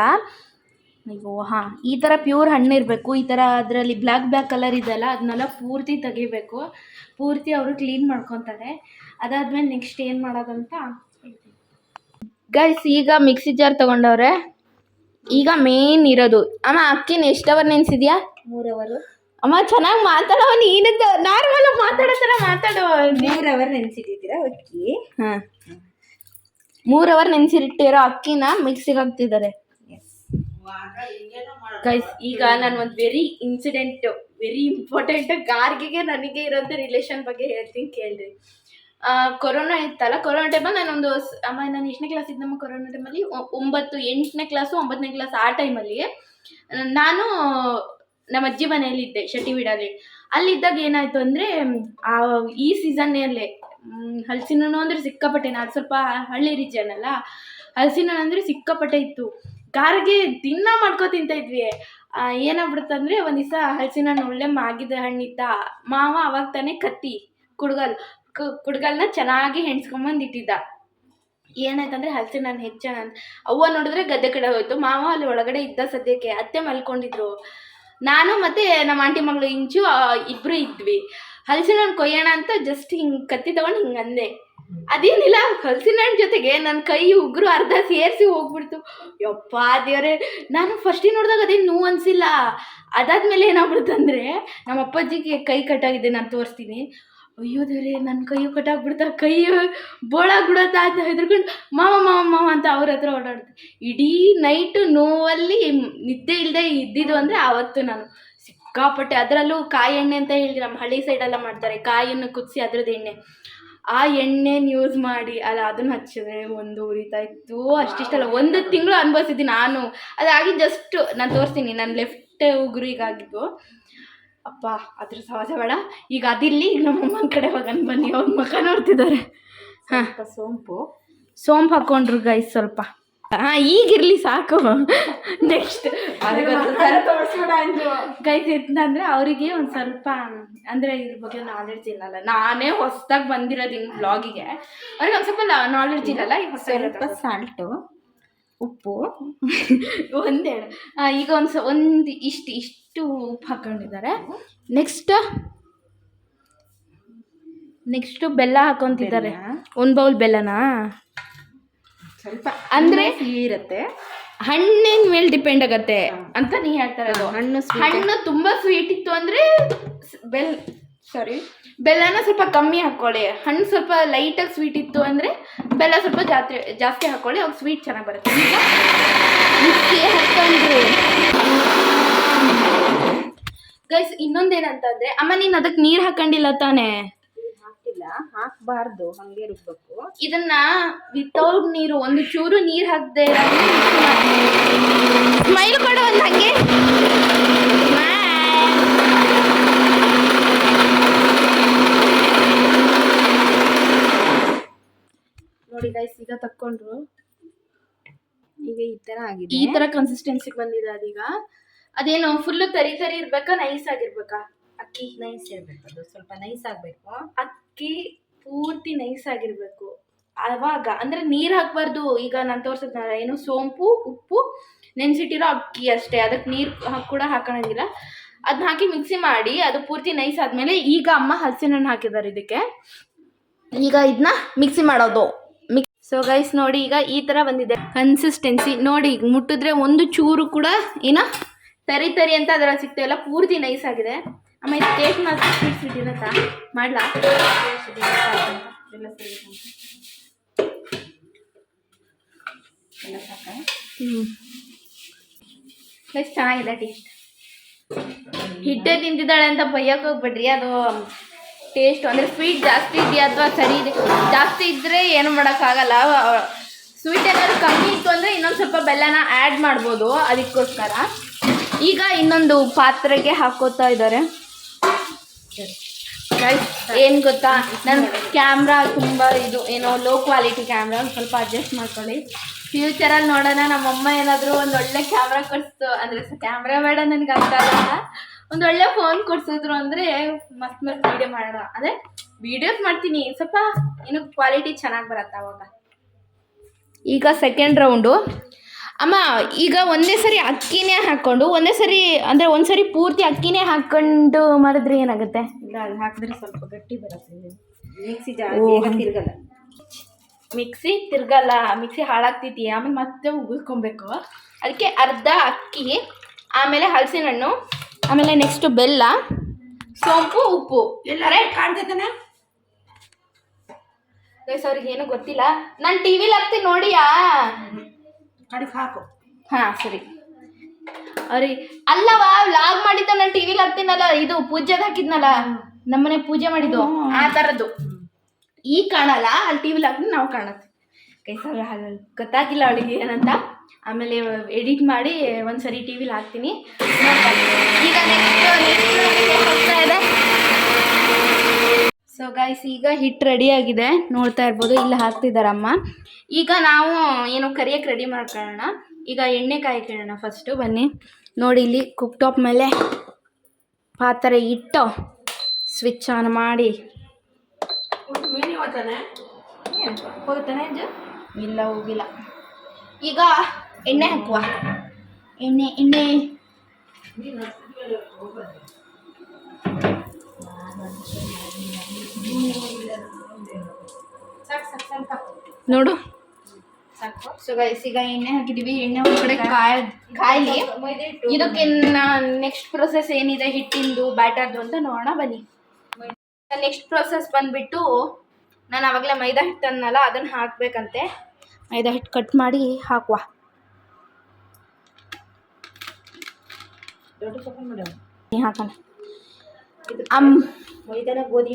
ಅಯ್ಯೋ ಹಾಂ, ಈ ಥರ ಪ್ಯೂರ್ ಹಣ್ಣು ಇರಬೇಕು. ಈ ಥರ ಅದರಲ್ಲಿ ಬ್ಲ್ಯಾಕ್ ಕಲರ್ ಇದೆಯಲ್ಲ, ಅದನ್ನೆಲ್ಲ ಪೂರ್ತಿ ತೆಗಿಬೇಕು. ಪೂರ್ತಿ ಅವರು ಕ್ಲೀನ್ ಮಾಡ್ಕೊತಾರೆ. ಅದಾದಮೇಲೆ ನೆಕ್ಸ್ಟ್ ಏನು ಮಾಡೋದಂತ ಗೈಸ್. ಈಗ ಮಿಕ್ಸಿ ಜಾರ್ ತೊಗೊಂಡವ್ರೆ. ಈಗ ಮೇನ್ ಇರೋದು ಅಮ್ಮ, ಅಕ್ಕಿನ ಎಷ್ಟು ಅವರ್ ನೆನೆಸಿದ್ಯಾ? 3 ಅವರ್. ಅಮ್ಮ ಚೆನ್ನಾಗಿ ಮಾತಾಡೋ, ನೀನದ್ದು ನಾರ್ಮಲ್ ಮಾತಾಡೋ ಥರ ಮಾತಾಡೋ. 3 ಅವರ್ ನೆನೆಸಿಟ್ಟಿದ್ದೀರಾ ಅಕ್ಕಿ? ಹಾಂ, 3 ಅವರ್ ನೆನೆಸಿಟ್ಟಿರೋ ಅಕ್ಕಿನ ಮಿಕ್ಸಿಗೆ ಹಾಕ್ತಿದ್ದಾರೆ ಗೈಸ್. ಈಗ ನಾನು ಒಂದು ವೆರಿ ಇಂಪಾರ್ಟೆಂಟ್ ಗಾರ್ಗಿಗೆ ನನಗೆ ಇರೋಂಥ ರಿಲೇಷನ್ ಬಗ್ಗೆ ಹೇಳ್ತೀನಿ ಕೇಳ್ರಿ. ಕೊರೋನಾ ಇತ್ತಲ್ಲ, ಕೊರೋನಾ ಟೈಮಲ್ಲಿ ನಾನು ಎಷ್ಟನೇ ಕ್ಲಾಸ್ ಇದ್ದಮ್ಮ? ಕೊರೋನಾ ಟೈಮಲ್ಲಿ 8ನೇ ಕ್ಲಾಸು 9ನೇ ಕ್ಲಾಸ್. ಆ ಟೈಮಲ್ಲಿ ನಾನು ನಮ್ಮ ಅಜ್ಜಿ ಮನೆಯಲ್ಲಿದ್ದೆ, ಶೆಟ್ಟಿಬೀಡಲ್ಲಿ. ಅಲ್ಲಿದ್ದಾಗ ಏನಾಯಿತು ಅಂದರೆ, ಈ ಸೀಸನ್ನಲ್ಲೇ ಹಲಸಿನ ಹಣ್ಣು ಅಂದರೆ ಸಿಕ್ಕಾಪಟ್ಟೆ. ನಾನು ಸ್ವಲ್ಪ ಹಳ್ಳಿ ರೀಜನ್ ಅಲ್ಲ, ಹಲಸಿನ ಹಣ್ಣು ಅಂದರೆ ಸಿಕ್ಕಾಪಟ್ಟೆ ಇತ್ತು. ಗಾರಿಗೆ ದಿನ ಮಾಡ್ಕೊ ತಿಂತಾಯಿದ್ವಿ. ಏನಾಗ್ಬಿಡುತ್ತಂದರೆ, ಒಂದು ದಿವಸ ಹಲಸಿನ ಹಣ್ಣು ಒಳ್ಳೆ ಮಾಗಿದ ಹಣ್ಣಿದ್ದ. ಮಾವ ಅವಾಗ ತಾನೇ ಕತ್ತಿ ಕುಡ್ಗಲ್ನ ಚೆನ್ನಾಗಿ ಹೆಣ್ಸ್ಕೊಂಬಂದು ಇಟ್ಟಿದ್ದ. ಏನಾಯ್ತಂದರೆ ಹಲಸಿನ ಹಣ್ಣು ಹೆಚ್ಚೋಣ ಅಂತ ಅವ್ವ ನೋಡಿದ್ರೆ ಗದ್ದೆ ಕಡೆ ಹೋಯ್ತು. ಮಾವ ಅಲ್ಲಿ ಒಳಗಡೆ ಇದ್ದ. ಸದ್ಯಕ್ಕೆ ಅತ್ತೆ ಮಲ್ಕೊಂಡಿದ್ರು. ನಾನು ಮತ್ತು ನಮ್ಮ ಆಂಟಿ ಮಗಳು ಇಂಚು ಇಬ್ಬರು ಇದ್ವಿ. ಹಲಸಿನ ಹಣ್ಣು ಕೊಯ್ಯೋಣ ಅಂತ ಜಸ್ಟ್ ಹಿಂಗೆ ಕತ್ತಿ ತೊಗೊಂಡು ಹಿಂಗೆ ಅಂದೆ. ಅದೇನಿಲ್ಲ, ಹಲಸಿನ ಹಣ್ಣು ಜೊತೆಗೆ ನನ್ನ ಕೈ ಉಗುರು ಅರ್ಧ ಸೇರಿಸಿ ಹೋಗ್ಬಿಡ್ತು. ಯಪ್ಪ ದೇವರೇ, ನಾನು ಫಸ್ಟಿಗೆ ನೋಡಿದಾಗ ಅದೇನು ನೋವು ಅನಿಸಿಲ್ಲ. ಅದಾದಮೇಲೆ ಏನಾಗ್ಬಿಡ್ತು ಅಂದರೆ, ನಮ್ಮ ಅಪ್ಪಾಜಿಗೆ ಕೈ ಕಟ್ಟಾಗಿದೆ, ನಾನು ತೋರಿಸ್ತೀನಿ. ಅಯ್ಯೋ ದೇವ್ರೆ, ನನ್ನ ಕೈಯು ಕಟ್ಟಾಗ್ಬಿಡ್ತಾ, ಕೈ ಬೋಳಾಗ್ಬಿಡುತ್ತಾ ಅಂತ ಹೆದ್ರ್ಕೊಂಡು ಮಾವ ಅಂತ ಅವ್ರ ಹತ್ರ ಓಡಾಡ್ದೆ. ಇಡೀ ನೈಟು ನೋವಲ್ಲಿ ನಿದ್ದೆ ಇಲ್ಲದೆ ಇದ್ದಿದ್ದು ಅಂದರೆ ಆವತ್ತು ನಾನು ಸಿಕ್ಕಾಪಟ್ಟೆ. ಅದರಲ್ಲೂ ಕಾಯಿ ಎಣ್ಣೆ ಅಂತ ಹೇಳಿ ನಮ್ಮ ಹಳ್ಳಿ ಸೈಡೆಲ್ಲ ಮಾಡ್ತಾರೆ, ಕಾಯನ್ನು ಕುದಿಸಿ ಅದ್ರದ್ದು ಎಣ್ಣೆ. ಆ ಎಣ್ಣೆನ ಯೂಸ್ ಮಾಡಿ ಅದನ್ನು ಹಚ್ಚಿದ್ರೆ ಒಂದು ಉರಿತಾ ಇತ್ತು. ಅಷ್ಟಿಷ್ಟಲ್ಲ, 1 ತಿಂಗಳು ಅನುಭವಿಸಿದ್ದೀನಿ ನಾನು. ಅದಾಗಿ ಜಸ್ಟ್ ನಾನು ತೋರಿಸ್ತೀನಿ, ನನ್ನ ಲೆಫ್ಟ್ ಉಗುರಿಗಾಗಿದ್ದು. ಅಪ್ಪ ಅದ್ರ ಸಹಜ ಬೇಡ. ಈಗ ಅದಿಲ್ಲಿ, ಈಗ ನಮ್ಮಮ್ಮನ ಕಡೆ ಹೋಗೋಣ ಬನ್ನಿ. ಅವ್ರ ಮುಖ ನೋಡ್ತಿದ್ದಾರೆ. ಹಾಂ, ಸೋಂಪು ಹಾಕ್ಕೊಂಡ್ರು ಗೈಸ್ ಸ್ವಲ್ಪ. ಹಾಂ, ಈಗಿರಲಿ ಸಾಕು. ನೆಕ್ಸ್ಟ್ ಗೈಸ್ ಎಂತಂದರೆ, ಅವರಿಗೆ ಒಂದು ಸ್ವಲ್ಪ ಅಂದರೆ ಇದ್ರ ಬಗ್ಗೆ ನಾಲೆಡ್ಜ್ ಇಲ್ಲಲ್ಲ. ನಾನೇ ಹೊಸದಾಗಿ ಬಂದಿರೋದು ಹಿಂಗೆ ಬ್ಲಾಗಿಗೆ, ಅವ್ರಿಗೆ ಒಂದು ಸ್ವಲ್ಪ ನಾಲೆಡ್ಜ್ ಇಲ್ಲಲ್ಲ. ಈಗ ಸ್ವಲ್ಪ ಸಾಲ್ಟು, ಉಪ್ಪು ಒಂದೇಳು. ಈಗ ಒಂದು ಇಷ್ಟು ಉಪ್ಪು ಹಾಕ್ಕೊಂಡಿದ್ದಾರೆ. ನೆಕ್ಸ್ಟು ಬೆಲ್ಲ ಹಾಕ್ಕೊತಿದ್ದಾರೆ. 1 ಬೌಲ್ ಬೆಲ್ಲನಾ? ಸ್ವಲ್ಪ ಅಂದರೆ ಇರುತ್ತೆ, ಹಣ್ಣಿನ ಮೇಲೆ ಡಿಪೆಂಡ್ ಆಗತ್ತೆ ಅಂತ ನೀ ಹೇಳ್ತಾ ಇರೋದು. ಹಣ್ಣು ತುಂಬ ಸ್ವೀಟ್ ಇತ್ತು ಅಂದರೆ ಬೆಲ್ಲನ ಸ್ವಲ್ಪ ಕಮ್ಮಿ ಹಾಕ್ಕೊಳ್ಳಿ. ಹಣ್ಣು ಸ್ವಲ್ಪ ಲೈಟಾಗಿ ಸ್ವೀಟ್ ಇತ್ತು ಅಂದರೆ ಬೆಲ್ಲ ಸ್ವಲ್ಪ ಜಾಸ್ತಿ ಹಾಕ್ಕೊಳ್ಳಿ, ಅವಾಗ ಸ್ವೀಟ್ ಚೆನ್ನಾಗಿ ಬರುತ್ತೆ. ಹಾಕ್ಕೊಂಡ್ರು ಗೈಸ್. ಇನ್ನೊಂದೇನಂತಂದರೆ, ಅಮ್ಮ ನೀನು ಅದಕ್ಕೆ ನೀರು ಹಾಕೊಂಡಿಲ್ಲ ತಾನೇ? ಹಾಕಿಲ್ಲ, ಹಾಕಬಾರ್ದು, ಹಾಗೆ ರುಬ್ಬೇಕು. ಇದನ್ನ ವಿತೌಟ್ ನೀರು, ಒಂದು ಚೂರು ನೀರು ಹಾಕದೆ ಸ್ಮೈಲ್ ಕೊಡು ಒಂದು ಹಾಗೆ. ನೋಡಿ ಗೈಸ್, ಈಗ ತಕ್ಕೊಂಡ್ರು. ಈಗ ಈ ಥರ ಆಗಿದೆ, ಈ ಥರ ಕನ್ಸಿಸ್ಟೆನ್ಸಿಗೆ ಬಂದಿದೆ. ಅದೀಗ ಅದೇನು ಫುಲ್ಲು ತರಿ ಇರ್ಬೇಕಾ, ನೈಸ್ ಆಗಿರ್ಬೇಕಾ? ಅಕ್ಕಿ ನೈಸ್ ಇರಬೇಕು, ಅದು ಸ್ವಲ್ಪ ನೈಸ್ ಆಗಬೇಕು. ಅಕ್ಕಿ ಪೂರ್ತಿ ನೈಸ್ ಆಗಿರಬೇಕು. ಆವಾಗ ಅಂದರೆ ನೀರು ಹಾಕಬಾರ್ದು. ಈಗ ನಾನು ತೋರಿಸಿದ್ನಲ್ಲ, ಏನು ಸೋಂಪು, ಉಪ್ಪು, ನೆನೆಸಿಟ್ಟಿರೋ ಅಕ್ಕಿ ಅಷ್ಟೇ. ಅದಕ್ಕೆ ನೀರು ಕೂಡ ಹಾಕೋಣಂಗಿಲ್ಲ. ಅದನ್ನ ಹಾಕಿ ಮಿಕ್ಸಿ ಮಾಡಿ ಅದು ಪೂರ್ತಿ ನೈಸ್ ಆದಮೇಲೆ ಈಗ ಅಮ್ಮ ಹಲಸಿನ ಹಣ್ಣು ಹಾಕಿದ್ದಾರೆ ಇದಕ್ಕೆ. ಈಗ ಇದನ್ನ ಮಿಕ್ಸಿ ಮಾಡೋದು. ಸೊ ಗೈಸ್ ನೋಡಿ ಈಗ ಈ ಥರ ಬಂದಿದೆ ಕನ್ಸಿಸ್ಟೆನ್ಸಿ. ನೋಡಿ ಈಗ ಮುಟ್ಟಿದ್ರೆ ಒಂದು ಚೂರು ಕೂಡ ಏನೋ ತರಿ ತರಿ ಅಂತ ಅದರ ಸಿಗ್ತಾಯಿಲ್ಲ, ಪೂರ್ತಿ ನೈಸ್ ಆಗಿದೆ. ಆಮೇಲೆ ಕೇಕ್ ಮಾತ್ರ ಸ್ವೀಟ್ ಇರತ್ತಾ ಮಾಡ್ಲಾ? ಎಷ್ಟು ಚೆನ್ನಾಗಿದೆ ಟೇಸ್ಟ್. ಹಿಟ್ಟೆ ತಿಂತಿದ್ದಾಳೆ ಅಂತ ಬೈಯಕ್ಕೆ ಹೋಗ್ಬಿಡ್ರಿ, ಅದು ಟೇಸ್ಟ್ ಅಂದರೆ ಸ್ವೀಟ್ ಜಾಸ್ತಿ ಇದೆಯಾ ಅಥವಾ ಸರಿ ಇದೆ. ಜಾಸ್ತಿ ಇದ್ದರೆ ಏನು ಮಾಡೋಕ್ಕಾಗಲ್ಲ. ಸ್ವೀಟ್ ಏನಾದ್ರು ಕಮ್ಮಿ ಇತ್ತು ಅಂದರೆ ಇನ್ನೊಂದು ಸ್ವಲ್ಪ ಬೆಲ್ಲನ ಆ್ಯಡ್ ಮಾಡ್ಬೋದು, ಅದಕ್ಕೋಸ್ಕರ. ಈಗ ಇನ್ನೊಂದು ಪಾತ್ರೆಗೆ ಹಾಕೋತಾ ಇದ್ದಾರೆ. ಏನು ಗೊತ್ತಾ, ನನ್ನ ಕ್ಯಾಮ್ರಾ ತುಂಬ ಇದು ಏನೋ ಲೋ ಕ್ವಾಲಿಟಿ ಕ್ಯಾಮ್ರಾ, ಒಂದು ಸ್ವಲ್ಪ ಅಡ್ಜಸ್ಟ್ ಮಾಡ್ಕೊಳ್ಳಿ. ಫ್ಯೂಚರಲ್ಲಿ ನೋಡೋಣ ನಮ್ಮಮ್ಮ ಏನಾದರೂ ಒಂದು ಒಳ್ಳೆ ಕ್ಯಾಮ್ರಾ ಕೊಡಿಸ್ತು ಅಂದರೆ, ಕ್ಯಾಮ್ರಾ ಬೇಡ ನನಗೆ ಅರ್ಥ ಆಗಲ್ಲ, ಒಂದು ಒಳ್ಳೆ ಫೋನ್ ಕೊಡಿಸಿದ್ರು ಅಂದರೆ ಮಸ್ತ್ ವೀಡಿಯೋ ಮಾಡೋಣ. ಅದೇ ವೀಡಿಯೋಸ್ ಮಾಡ್ತೀನಿ, ಸ್ವಲ್ಪ ಏನು ಕ್ವಾಲಿಟಿ ಚೆನ್ನಾಗಿ ಬರುತ್ತೆ ಅವಾಗ. ಈಗ ಸೆಕೆಂಡ್ ರೌಂಡು. ಅಮ್ಮ ಈಗ ಒಂದೇ ಸರಿ ಅಕ್ಕಿನೇ ಹಾಕ್ಕೊಂಡು ಒಂದೇ ಸರಿ ಅಂದರೆ ಒಂದು ಸರಿ ಪೂರ್ತಿ ಅಕ್ಕಿನೇ ಹಾಕ್ಕೊಂಡು ಮಾಡಿದ್ರೆ ಏನಾಗುತ್ತೆ? ಇಲ್ಲ, ಅದು ಹಾಕಿದ್ರೆ ಸ್ವಲ್ಪ ಗಟ್ಟಿ ಬರುತ್ತೆ. ಮಿಕ್ಸಿ ಜಾಸ್ತಿ ತಿರ್ಗಲ್ಲ. ಮಿಕ್ಸಿ ತಿರ್ಗಲ್ಲ, ಮಿಕ್ಸಿ ಹಾಳಾಗ್ತೈತಿ, ಆಮೇಲೆ ಮತ್ತೆ ಉಗಿಸ್ಕೊಬೇಕು. ಅದಕ್ಕೆ ಅರ್ಧ ಅಕ್ಕಿ, ಆಮೇಲೆ ಹಲಸಿನ ಹಣ್ಣು, ಆಮೇಲೆ ನೆಕ್ಸ್ಟು ಬೆಲ್ಲ, ಸೋಂಪು, ಉಪ್ಪು ಎಲ್ಲ ಕಾಣ್ತೈತಾನೆ. ಗೈಸ್ ಅವ್ರಿಗೆ ಏನೂ ಗೊತ್ತಿಲ್ಲ, ನಾನು ಟಿ ವಿಲಿ ಹಾಕ್ತೀನಿ ನೋಡಿಯಾ, ಕಡಿಗೆ ಹಾಕು. ಹಾಂ ಸರಿ. ಅವ್ರಿಗೆ ಅಲ್ಲವಾ ವ್ಲಾಗ್ ಮಾಡಿದ್ದು ನಾನು ಟಿ ವಿಲಿ ಹಾಕ್ತೀನಲ್ಲ, ಇದು ಪೂಜೆದು ಹಾಕಿದ್ನಲ್ಲ, ನಮ್ಮನೆ ಪೂಜೆ ಮಾಡಿದ್ದು ಆ ಥರದ್ದು. ಈಗ ಕಾಣಲ್ಲ, ಅಲ್ಲಿ ಟಿ ವಿಲಿ ಹಾಕ್ತೀನಿ, ನಾವು ಕಾಣತ್ತೆ. ಗೈಸ್ ಅವ್ರು ಗೊತ್ತಾಗಿಲ್ಲ ಅವಳಿಗೆ ಏನಂತ. ಆಮೇಲೆ ಎಡಿಟ್ ಮಾಡಿ ಒಂದು ಸರಿ ಟಿ ವಿಲಿ ಹಾಕ್ತೀನಿ. ಈಗ ನೆಕ್ಸ್ಟ್ ಹೋಗ್ತಾ ಇದೆ. ಸೊ ಗೈಸ್ ಈಗ ಹಿಟ್ಟು ರೆಡಿಯಾಗಿದೆ, ನೋಡ್ತಾ ಇರ್ಬೋದು, ಇಲ್ಲಿ ಹಾಕ್ತಿದ್ದಾರಮ್ಮ. ಈಗ ನಾವು ಏನು ಕರಿಯಕ್ಕೆ ರೆಡಿ ಮಾಡ್ಕೊಳ್ಳೋಣ. ಈಗ ಎಣ್ಣೆ ಕಾಯ್ಕೊಳ್ಳೋಣ ಫಸ್ಟು. ಬನ್ನಿ ನೋಡಿ, ಇಲ್ಲಿ ಕುಕ್ ಟಾಪ್ ಮೇಲೆ ಪಾತ್ರೆ ಇಟ್ಟು ಸ್ವಿಚ್ ಆನ್ ಮಾಡಿ. ಹೋಗ್ತಾನೆ ಅಜ್ಜ? ಇಲ್ಲ ಹೋಗಿಲ್ಲ. ಈಗ ಎಣ್ಣೆ ಹಾಕುವ. ಎಣ್ಣೆ ನೋಡು. ಸೊ ಗೈಸ್ ಈಗ ಎಣ್ಣೆ ಹಾಕಿದ್ದೀವಿ, ಎಣ್ಣೆ ಒಂದು ಕಡೆ ಕಾಯ್ಲಿ. ಇದಕ್ಕೆ ನೆಕ್ಸ್ಟ್ ಪ್ರೊಸೆಸ್ ಏನಿದೆ ಹಿಟ್ಟಿಂದು ಬ್ಯಾಟರ್ದು ಅಂತ ನೋಡೋಣ ಬನ್ನಿ. ನೆಕ್ಸ್ಟ್ ಪ್ರೊಸೆಸ್ ಬಂದುಬಿಟ್ಟು, ನಾನು ಆವಾಗಲೇ ಮೈದಾ ಹಿಟ್ಟು ಅನ್ನಲ್ಲ, ಅದನ್ನು ಹಾಕಬೇಕಂತೆ. ಮೈದಾ ಹಿಟ್ಟು ಕಟ್ ಮಾಡಿ ಹಾಕುವ. ಹಾಕೋಣ. ಮೈದಾನ ಗೋಧಿ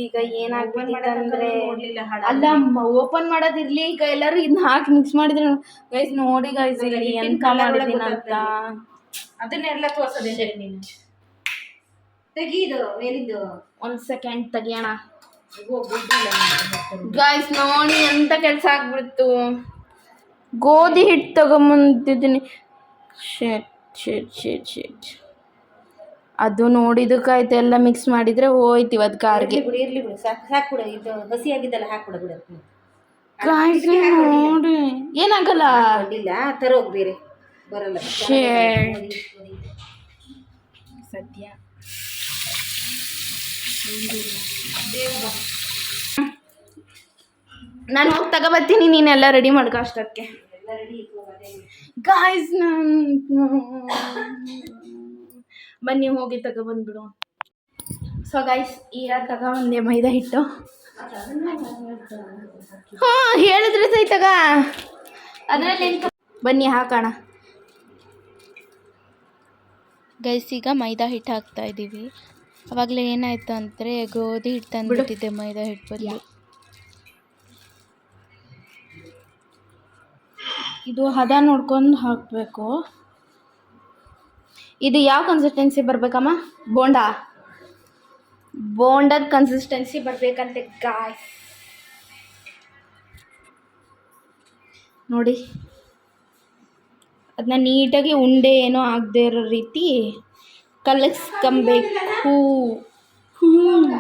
ಈಗ ಏನಾಗ್ಬಿಟ್ಟಿದೆ ಅಲ್ಲ, ಓಪನ್ ಮಾಡೋದಿರ್ಲಿ, ಈಗ ಎಲ್ಲರೂ ಇದನ್ನ ಹಾಕಿ ಮಿಕ್ಸ್ ಮಾಡಿದ್ರೆ ಗೈಸ್ ನೋಡಿ ಗೈಸ್ ಇಲ್ಲಿ ಎಂತ ಮಾಡಿದ್ದೀನಿ ಅಂತ. ಅದನ್ನೆಲ್ಲ ತೋರ್ಸೋದೇ ನೀನು. ತೆಗೀದು ಮೇಲಿದ್ದು. ಒಂದು ಸೆಕೆಂಡ್ ತೆಗಿಯೋಣ ಗೈಸ್. ನೋಡಿ ಎಂತ ಕೆಲಸ ಆಗ್ಬಿಡ್ತು. ಗೋಧಿ ಹಿಟ್ಟು ತಗೊಂಬಂದಿದ್ದೀನಿ. ಶೇಟ್ ಅದು ನೋಡಿದಕ್ಕಾಯ್ತು, ಎಲ್ಲ ಮಿಕ್ಸ್ ಮಾಡಿದ್ರೆ ಹೋಯ್ತು ಇವತ್ತು ಕಾರ್ಗೆ. ಇರ್ಲಿ ಬಿಡು, ಸಾಕು ಬಿಡು. ಇದು ಹಸಿ ಆಗಿದ್ದಲ್ಲ ಹಾಕ್ಬಿಡ ಬಿಡು. ಗಾಯ್ಸ್ ನೋಡಿ ಏನಾಗಲ್ಲ, ಇಲ್ಲ ತರೋಗ್ ಬೇರೆ ಬರಲ್ಲ ಸದ್ಯ. ನಾನು ಹೋಗಿ ತಗೋಬರ್ತೀನಿ, ನೀನೆಲ್ಲ ರೆಡಿ ಮಾಡ್ಕೊ ಅಷ್ಟಕ್ಕೆ. ಗಾಯ್ಸ್ ಬನ್ನಿ ಹೋಗಿ ತಗೊಬಂದ್ಬಿಡು. ಸೊ ಗೈಸ್ ಈಗ ತಗೊಬಂದೆ ಮೈದಾ ಹಿಟ್ಟು. ಹಾಂ ಹೇಳಿದ್ರೆ ಸೈತಾಗ ಅದರಲ್ಲಿ ಬನ್ನಿ ಹಾಕೋಣ. ಗೈಸ್ ಈಗ ಮೈದಾ ಹಿಟ್ಟು ಹಾಕ್ತಾ ಇದ್ದೀವಿ. ಅವಾಗಲೇ ಏನಾಯ್ತು ಅಂದರೆ ಗೋಧಿ ಹಿಟ್ಟು ತಂದುಬಿಟ್ಟಿದ್ದೆ ಮೈದಾ ಹಿಟ್ಟು ಬದಲು. ಇದು ಹದ ನೋಡ್ಕೊಂಡು ಹಾಕಬೇಕು. ಇದು ಯಾವ ಕನ್ಸಿಸ್ಟೆನ್ಸಿ ಬರಬೇಕಮ್ಮ? ಬೋಂಡದ ಕನ್ಸಿಸ್ಟೆನ್ಸಿ ಬರಬೇಕಂತೆ ಗಾಯ್ಸ್. ನೋಡಿ ಅದನ್ನ ನೀಟಾಗಿ ಉಂಡೆ ಏನೋ ಆಗದೆ ಇರೋ ರೀತಿ ಕಲಸ್ಕೊಂಬೇಕು.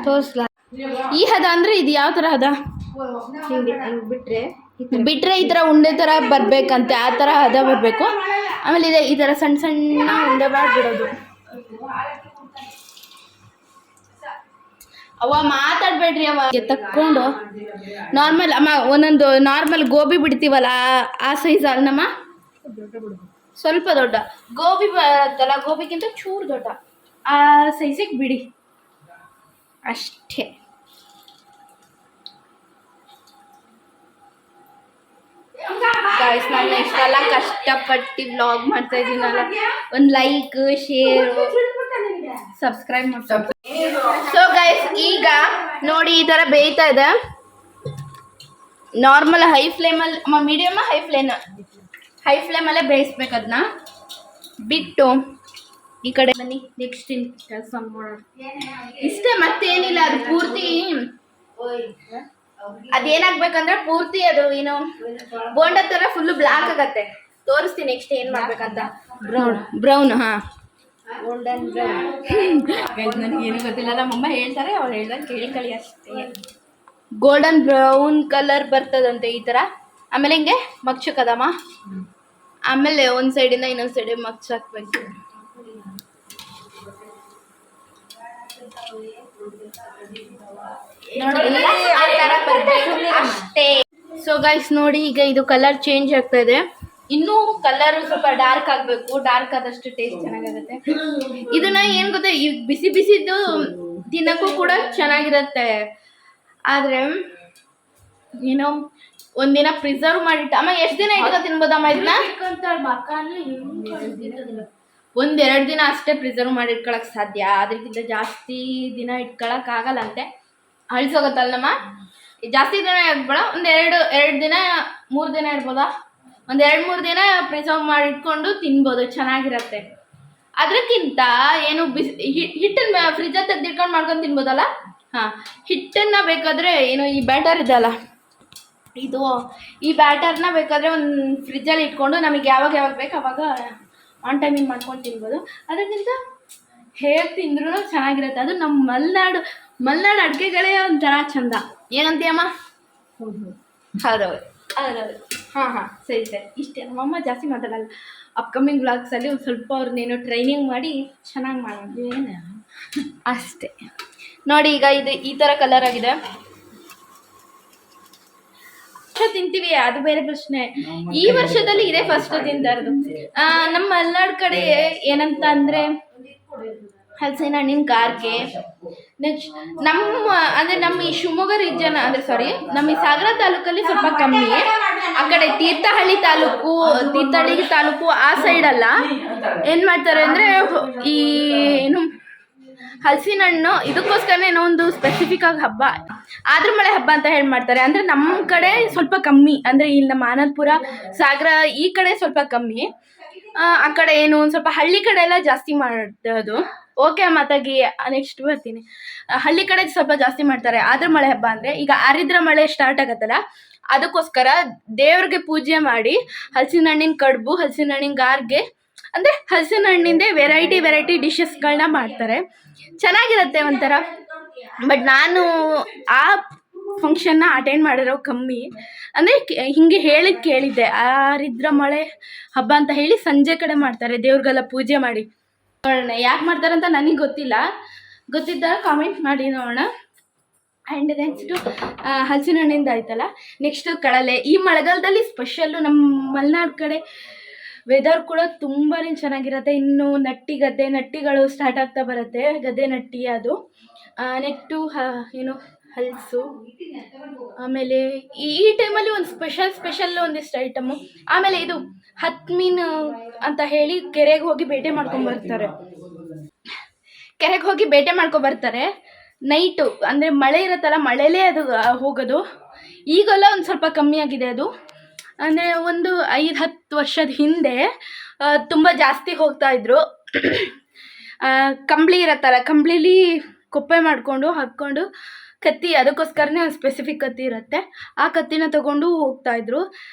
ತೋರಿಸ್ಲಾ ಈ ಹದ ಅಂದರೆ ಇದು ಯಾವ ಥರ ಹದ? ಬಿಟ್ಟರೆ ಈ ಥರ ಉಂಡೆ ಥರ ಬರಬೇಕಂತೆ, ಆ ಥರ ಹದ ಬರಬೇಕು. ಆಮೇಲೆ ಇದೆ ಈ ಥರ ಸಣ್ಣ ಸಣ್ಣ ಉಂಡೆ ಮಾಡಿಬಿಡೋದು. ಅವ್ವ ಮಾತಾಡ್ಬೇಡ್ರಿ ಅವ್ವ. ತಕ್ಕೊಂಡು ನಾರ್ಮಲ್ ಅಮ್ಮ ಒಂದೊಂದು ನಾರ್ಮಲ್ ಗೋಬಿ ಬಿಡ್ತೀವಲ್ಲ ಆ ಸೈಜ್ ಅಲ್ಲಮ್ಮ, ಸ್ವಲ್ಪ ದೊಡ್ಡ ಗೋಬಿ ಬರುತ್ತಲ್ಲ, ಗೋಬಿಗಿಂತ ಚೂರು ದೊಡ್ಡ ಆ ಸೈಜಿಗೆ ಬಿಡಿ ಅಷ್ಟೇ. ಗಾಯ್ಸ್, ನಾನು ಇಷ್ಟೆಲ್ಲ ಕಷ್ಟಪಟ್ಟು ವ್ಲಾಗ್ ಮಾಡ್ತಾ ಇದ್ದೀನಲ್ಲ, ಒಂದು ಲೈಕ್, ಶೇರ್, ಸಬ್ಸ್ಕ್ರೈಬ್ ಮಾಡ್ತಾರೆ. ಸೊ ಗೈಸ್, ಈಗ ನೋಡಿ ಈ ಥರ ಬೇಯ್ತಾ ಇದೆ. ನಾರ್ಮಲ್ ಹೈ ಫ್ಲೇಮಲ್ಲಿ, ಮೀಡಿಯಮ್ ಹೈ ಫ್ಲೇಮಲ್ಲೇ ಬೇಯಿಸ್ಬೇಕು. ಅದನ್ನ ಬಿಟ್ಟು ಈ ಕಡೆ ಬನ್ನಿ, ನೆಕ್ಸ್ಟ್ ಕೆಲಸ ಮಾಡೋಣ. ಇಷ್ಟೇ, ಮತ್ತೇನಿಲ್ಲ. ಅದು ಪೂರ್ತಿ ಅದೇನಾಗ್ಬೇಕಂದ್ರೆ ಪೂರ್ತಿ ಅದು ಏನು ಬೋಂಡ ಥರ ಫುಲ್ಲು ಬ್ಲ್ಯಾಕ್ ಆಗತ್ತೆ. ತೋರಿಸ್ತೀನಿ ನೆಕ್ಸ್ಟ್ ಏನು ಮಾಡ್ಬೇಕಂತ. ಬ್ರೌನ್ ಹಾಂ, ಗೋಲ್ಡನ್ ಬ್ರೌನ್. ನನಗೇನು ಗೊತ್ತಿಲ್ಲ, ನಮ್ಮಮ್ಮ ಹೇಳ್ತಾರೆ, ಅವ್ರು ಹೇಳ್ದಂಗೆ ಕೇಳ್ಕೊಳ್ಳಿ ಅಷ್ಟೇ. ಗೋಲ್ಡನ್ ಬ್ರೌನ್ ಕಲರ್ ಬರ್ತದಂತೆ ಈ ಥರ. ಆಮೇಲೆ ಹಿಂಗೆ ಮಗ್ಚಕ್ಕದಮ್ಮ, ಆಮೇಲೆ ಒಂದು ಸೈಡಿಂದ ಇನ್ನೊಂದು ಸೈಡಿಗೆ ಮಗ್ಚಾಕ್ಬೇಕು. ಅಷ್ಟೇ. ಸೊ ಗೈಸ್ ನೋಡಿ, ಈಗ ಇದು ಕಲರ್ ಚೇಂಜ್ ಆಗ್ತಾ ಇದೆ. ಇನ್ನೂ ಕಲರ್ ಸ್ವಲ್ಪ ಡಾರ್ಕ್ ಆಗಬೇಕು. ಡಾರ್ಕ್ ಆದಷ್ಟು ಟೇಸ್ಟ್ ಚೆನ್ನಾಗಾಗುತ್ತೆ. ಇದನ್ನ ಏನು ಗೊತ್ತಾ, ಈ ಬಿಸಿ ಬಿಸಿದ್ದು ತಿನ್ನಕ್ಕೂ ಕೂಡ ಚೆನ್ನಾಗಿರುತ್ತೆ. ಆದರೆ ಏನೋ ಒಂದಿನ ಪ್ರಿಸರ್ವ್ ಮಾಡಿಟ್ಟು ಅಮ್ಮ, ಎಷ್ಟು ದಿನ ಇಟ್ಕೊ ತಿನ್ಬೋದಮ್ಮ ಇದನ್ನ? 1-2 ದಿನ ಅಷ್ಟೇ ಪ್ರಿಸರ್ವ್ ಮಾಡಿ ಇಟ್ಕೊಳಕ್ಕೆ ಸಾಧ್ಯ. ಅದಕ್ಕಿಂತ ಜಾಸ್ತಿ ದಿನ ಇಟ್ಕೊಳಕ್ ಆಗಲ್ಲಂತೆ, ಅಳಿಸೋಗತ್ತಲ್ಲಮ್ಮ. ಜಾಸ್ತಿ ದಿನ ಇರ್ಬೇಡ, ಎರಡು ದಿನ 3 ದಿನ ಇರ್ಬೋದಾ, 1-2-3 ದಿನ ಪ್ರಿಸರ್ವ್ ಮಾಡಿ ಇಟ್ಕೊಂಡು ತಿನ್ಬೋದು, ಚೆನ್ನಾಗಿರತ್ತೆ. ಅದಕ್ಕಿಂತ ಏನು ಹಿಟ್ಟನ್ನು ಫ್ರಿಜ್ಜಲ್ಲಿ ತೆಗೆದಿಟ್ಕೊಂಡು ಮಾಡ್ಕೊಂಡು ತಿನ್ಬೋದಲ್ಲ. ಹಾಂ, ಹಿಟ್ಟನ್ನು ಬೇಕಾದರೆ ಏನು ಈ ಬ್ಯಾಟರ್ ಇದೆಯಲ್ಲ, ಈ ಬ್ಯಾಟರ್ನ ಬೇಕಾದರೆ ಒಂದು ಫ್ರಿಜ್ಜಲ್ಲಿ ಇಟ್ಕೊಂಡು ನಮಗೆ ಯಾವಾಗ ಬೇಕು ಅವಾಗ ಆನ್ ಟೈಮಿಂಗ್ ಮಾಡ್ಕೊಂಡು ತಿನ್ಬೋದು. ಅದಕ್ಕಿಂತ ಹೇಗೆ ತಿಂದ್ರೂ ಚೆನ್ನಾಗಿರುತ್ತೆ. ಅದು ನಮ್ಮ ಮಲೆನಾಡು ಅಡುಗೆಗಳೇ ಒಂಥರ ಚಂದ. ಏನಂತೀಯಮ್ಮ? ಹೌದೌದು. ಹಾಂ, ಸರಿ. ಇಷ್ಟೇ. ನಮ್ಮಮ್ಮ ಜಾಸ್ತಿ ಮಾತಾಡಲ್ಲ. ಅಪ್ಕಮಿಂಗ್ ವ್ಲಾಗ್ಸಲ್ಲಿ ಒಂದು ಸ್ವಲ್ಪ ಅವ್ರನ್ನೇನೋ ಟ್ರೈನಿಂಗ್ ಮಾಡಿ ಚೆನ್ನಾಗಿ ಮಾಡೋದು ಅಷ್ಟೇ. ನೋಡಿ, ಈಗ ಇದು ಈ ಥರ ಕಲರ್ ಆಗಿದೆ. ತಿಂತೀವಿ, ಅದು ಬೇರೆ ಪ್ರಶ್ನೆ. ಈ ವರ್ಷದಲ್ಲಿ ಇದೇ ಫಸ್ಟ್ ತಿಂತಾ ಇರೋದು. ನಮ್ಮ ಮಲೆನಾಡು ಕಡೆ ಏನಂತ ಅಂದರೆ ಹಲಸಿನ ಹಣ್ಣಿನ ಗಾರ್ಗೆ. ನೆಕ್ಸ್ಟ್ ನಮ್ಮ ಈ ಶಿವಮೊಗ್ಗ ರೀಜನ್ ನಮ್ಮ ಈ ಸಾಗರ ತಾಲೂಕಲ್ಲಿ ಸ್ವಲ್ಪ ಕಮ್ಮಿ. ಆ ಕಡೆ ತೀರ್ಥಹಳ್ಳಿ ತಾಲೂಕು ಆ ಸೈಡಲ್ಲ ಏನು ಮಾಡ್ತಾರೆ ಅಂದರೆ ಈ ಏನು ಹಲಸಿನ ಹಣ್ಣು ಇದಕ್ಕೋಸ್ಕರನೇ ಏನೋ ಒಂದು ಸ್ಪೆಸಿಫಿಕ್ ಆಗಿ ಹಬ್ಬ, ಆದ್ರ ಮಳೆ ಹಬ್ಬ ಅಂತ ಹೇಳಿ ಮಾಡ್ತಾರೆ. ಅಂದರೆ ನಮ್ಮ ಕಡೆ ಸ್ವಲ್ಪ ಕಮ್ಮಿ, ಅಂದರೆ ಇಲ್ಲಿ ನಮ್ಮ ಆನಂದಪುರ, ಸಾಗರ ಈ ಕಡೆ ಸ್ವಲ್ಪ ಕಮ್ಮಿ. ಆ ಕಡೆ ಏನು ಒಂದು ಸ್ವಲ್ಪ ಹಳ್ಳಿ ಕಡೆ ಎಲ್ಲ ಜಾಸ್ತಿ ಮಾಡೋದು. ಓಕೆ ಮಾತಾಗಿ, ನೆಕ್ಸ್ಟ್ ಬರ್ತೀನಿ. ಹಳ್ಳಿ ಕಡೆ ಸ್ವಲ್ಪ ಜಾಸ್ತಿ ಮಾಡ್ತಾರೆ ಆದ್ರ ಮಳೆ ಹಬ್ಬ. ಅಂದರೆ ಈಗ ಆರಿದ್ರ ಮಳೆ ಸ್ಟಾರ್ಟ್ ಆಗತ್ತಲ್ಲ, ಅದಕ್ಕೋಸ್ಕರ ದೇವ್ರಿಗೆ ಪೂಜೆ ಮಾಡಿ ಹಲಸಿನ ಹಣ್ಣಿನ ಕಡುಬು, ಹಲಸಿನ ಹಣ್ಣಿನ ಗಾರ್ಗೆ, ಅಂದರೆ ಹಲಸಿನ ಹಣ್ಣಿಂದೆ ವೆರೈಟಿ ಡಿಶಸ್ಗಳನ್ನ ಮಾಡ್ತಾರೆ. ಚೆನ್ನಾಗಿರುತ್ತೆ ಒಂಥರ. ಬಟ್ ನಾನು ಆ ಫಂಕ್ಷನ್ನ ಅಟೆಂಡ್ ಮಾಡಿರೋ ಕಮ್ಮಿ. ಅಂದರೆ ಹಿಂಗೆ ಕೇಳಿದ್ದೆ, ಆರಿದ್ರ ಮಳೆ ಹಬ್ಬ ಅಂತ ಹೇಳಿ ಸಂಜೆ ಕಡೆ ಮಾಡ್ತಾರೆ, ದೇವ್ರಿಗೆಲ್ಲ ಪೂಜೆ ಮಾಡಿ. ನೋಡೋಣ ಯಾಕೆ ಮಾಡ್ತಾರಂತ ನನಗೆ ಗೊತ್ತಿದ್ದಾಗ ಕಾಮೆಂಟ್ ಮಾಡಿ ನೋಡೋಣ. ಆ್ಯಂಡ್ ನೆಕ್ಸ್ಟು ಹಲಸಿನ ಹಣ್ಣಿಂದ ಆಯ್ತಲ್ಲ, ನೆಕ್ಸ್ಟು ಕಡಲೆ. ಈ ಮಳೆಗಾಲದಲ್ಲಿ ಸ್ಪೆಷಲ್ಲು ನಮ್ಮ ಮಲೆನಾಡು ಕಡೆ ವೆದರ್ ಕೂಡ ತುಂಬಾ ಚೆನ್ನಾಗಿರುತ್ತೆ. ಇನ್ನು ನಟ್ಟಿಗಳು ಸ್ಟಾರ್ಟ್ ಆಗ್ತಾ ಬರುತ್ತೆ, ಗದ್ದೆ ನಟ್ಟಿ ಅದು. ನೆಕ್ಸ್ಟು ಏನು ಹಲಸು. ಆಮೇಲೆ ಈ ಟೈಮಲ್ಲಿ ಒಂದು ಸ್ಪೆಷಲ್ ಒಂದಿಷ್ಟು ಐಟಮು. ಆಮೇಲೆ ಇದು ಹತ್ತು ಮೀನು ಅಂತ ಹೇಳಿ ಕೆರೆಗೆ ಹೋಗಿ ಬೇಟೆ ಮಾಡ್ಕೊಂಬರ್ತಾರೆ ನೈಟು. ಅಂದರೆ ಮಳೆ ಇರುತ್ತಲ್ಲ, ಮಳೆಲೇ ಅದು ಹೋಗೋದು. ಈಗೆಲ್ಲ ಒಂದು ಸ್ವಲ್ಪ ಕಮ್ಮಿ ಆಗಿದೆ ಅದು. ಅಂದರೆ ಒಂದು 5-10 ವರ್ಷದ ಹಿಂದೆ ತುಂಬ ಜಾಸ್ತಿ ಹೋಗ್ತಾಯಿದ್ರು. ಕಂಬಳಿ ಇರುತ್ತಲ್ಲ, ಕಂಬಳಿಲಿ ಕೊಪ್ಪೆ ಹಾಕ್ಕೊಂಡು ಕತ್ತಿ, ಅದಕ್ಕೋಸ್ಕರನೇ ಒಂದು ಸ್ಪೆಸಿಫಿಕ್ ಕತ್ತಿ ಇರುತ್ತೆ, ಆ ಕತ್ತಿನ ತೊಗೊಂಡು ಹೋಗ್ತಾಯಿದ್ರು.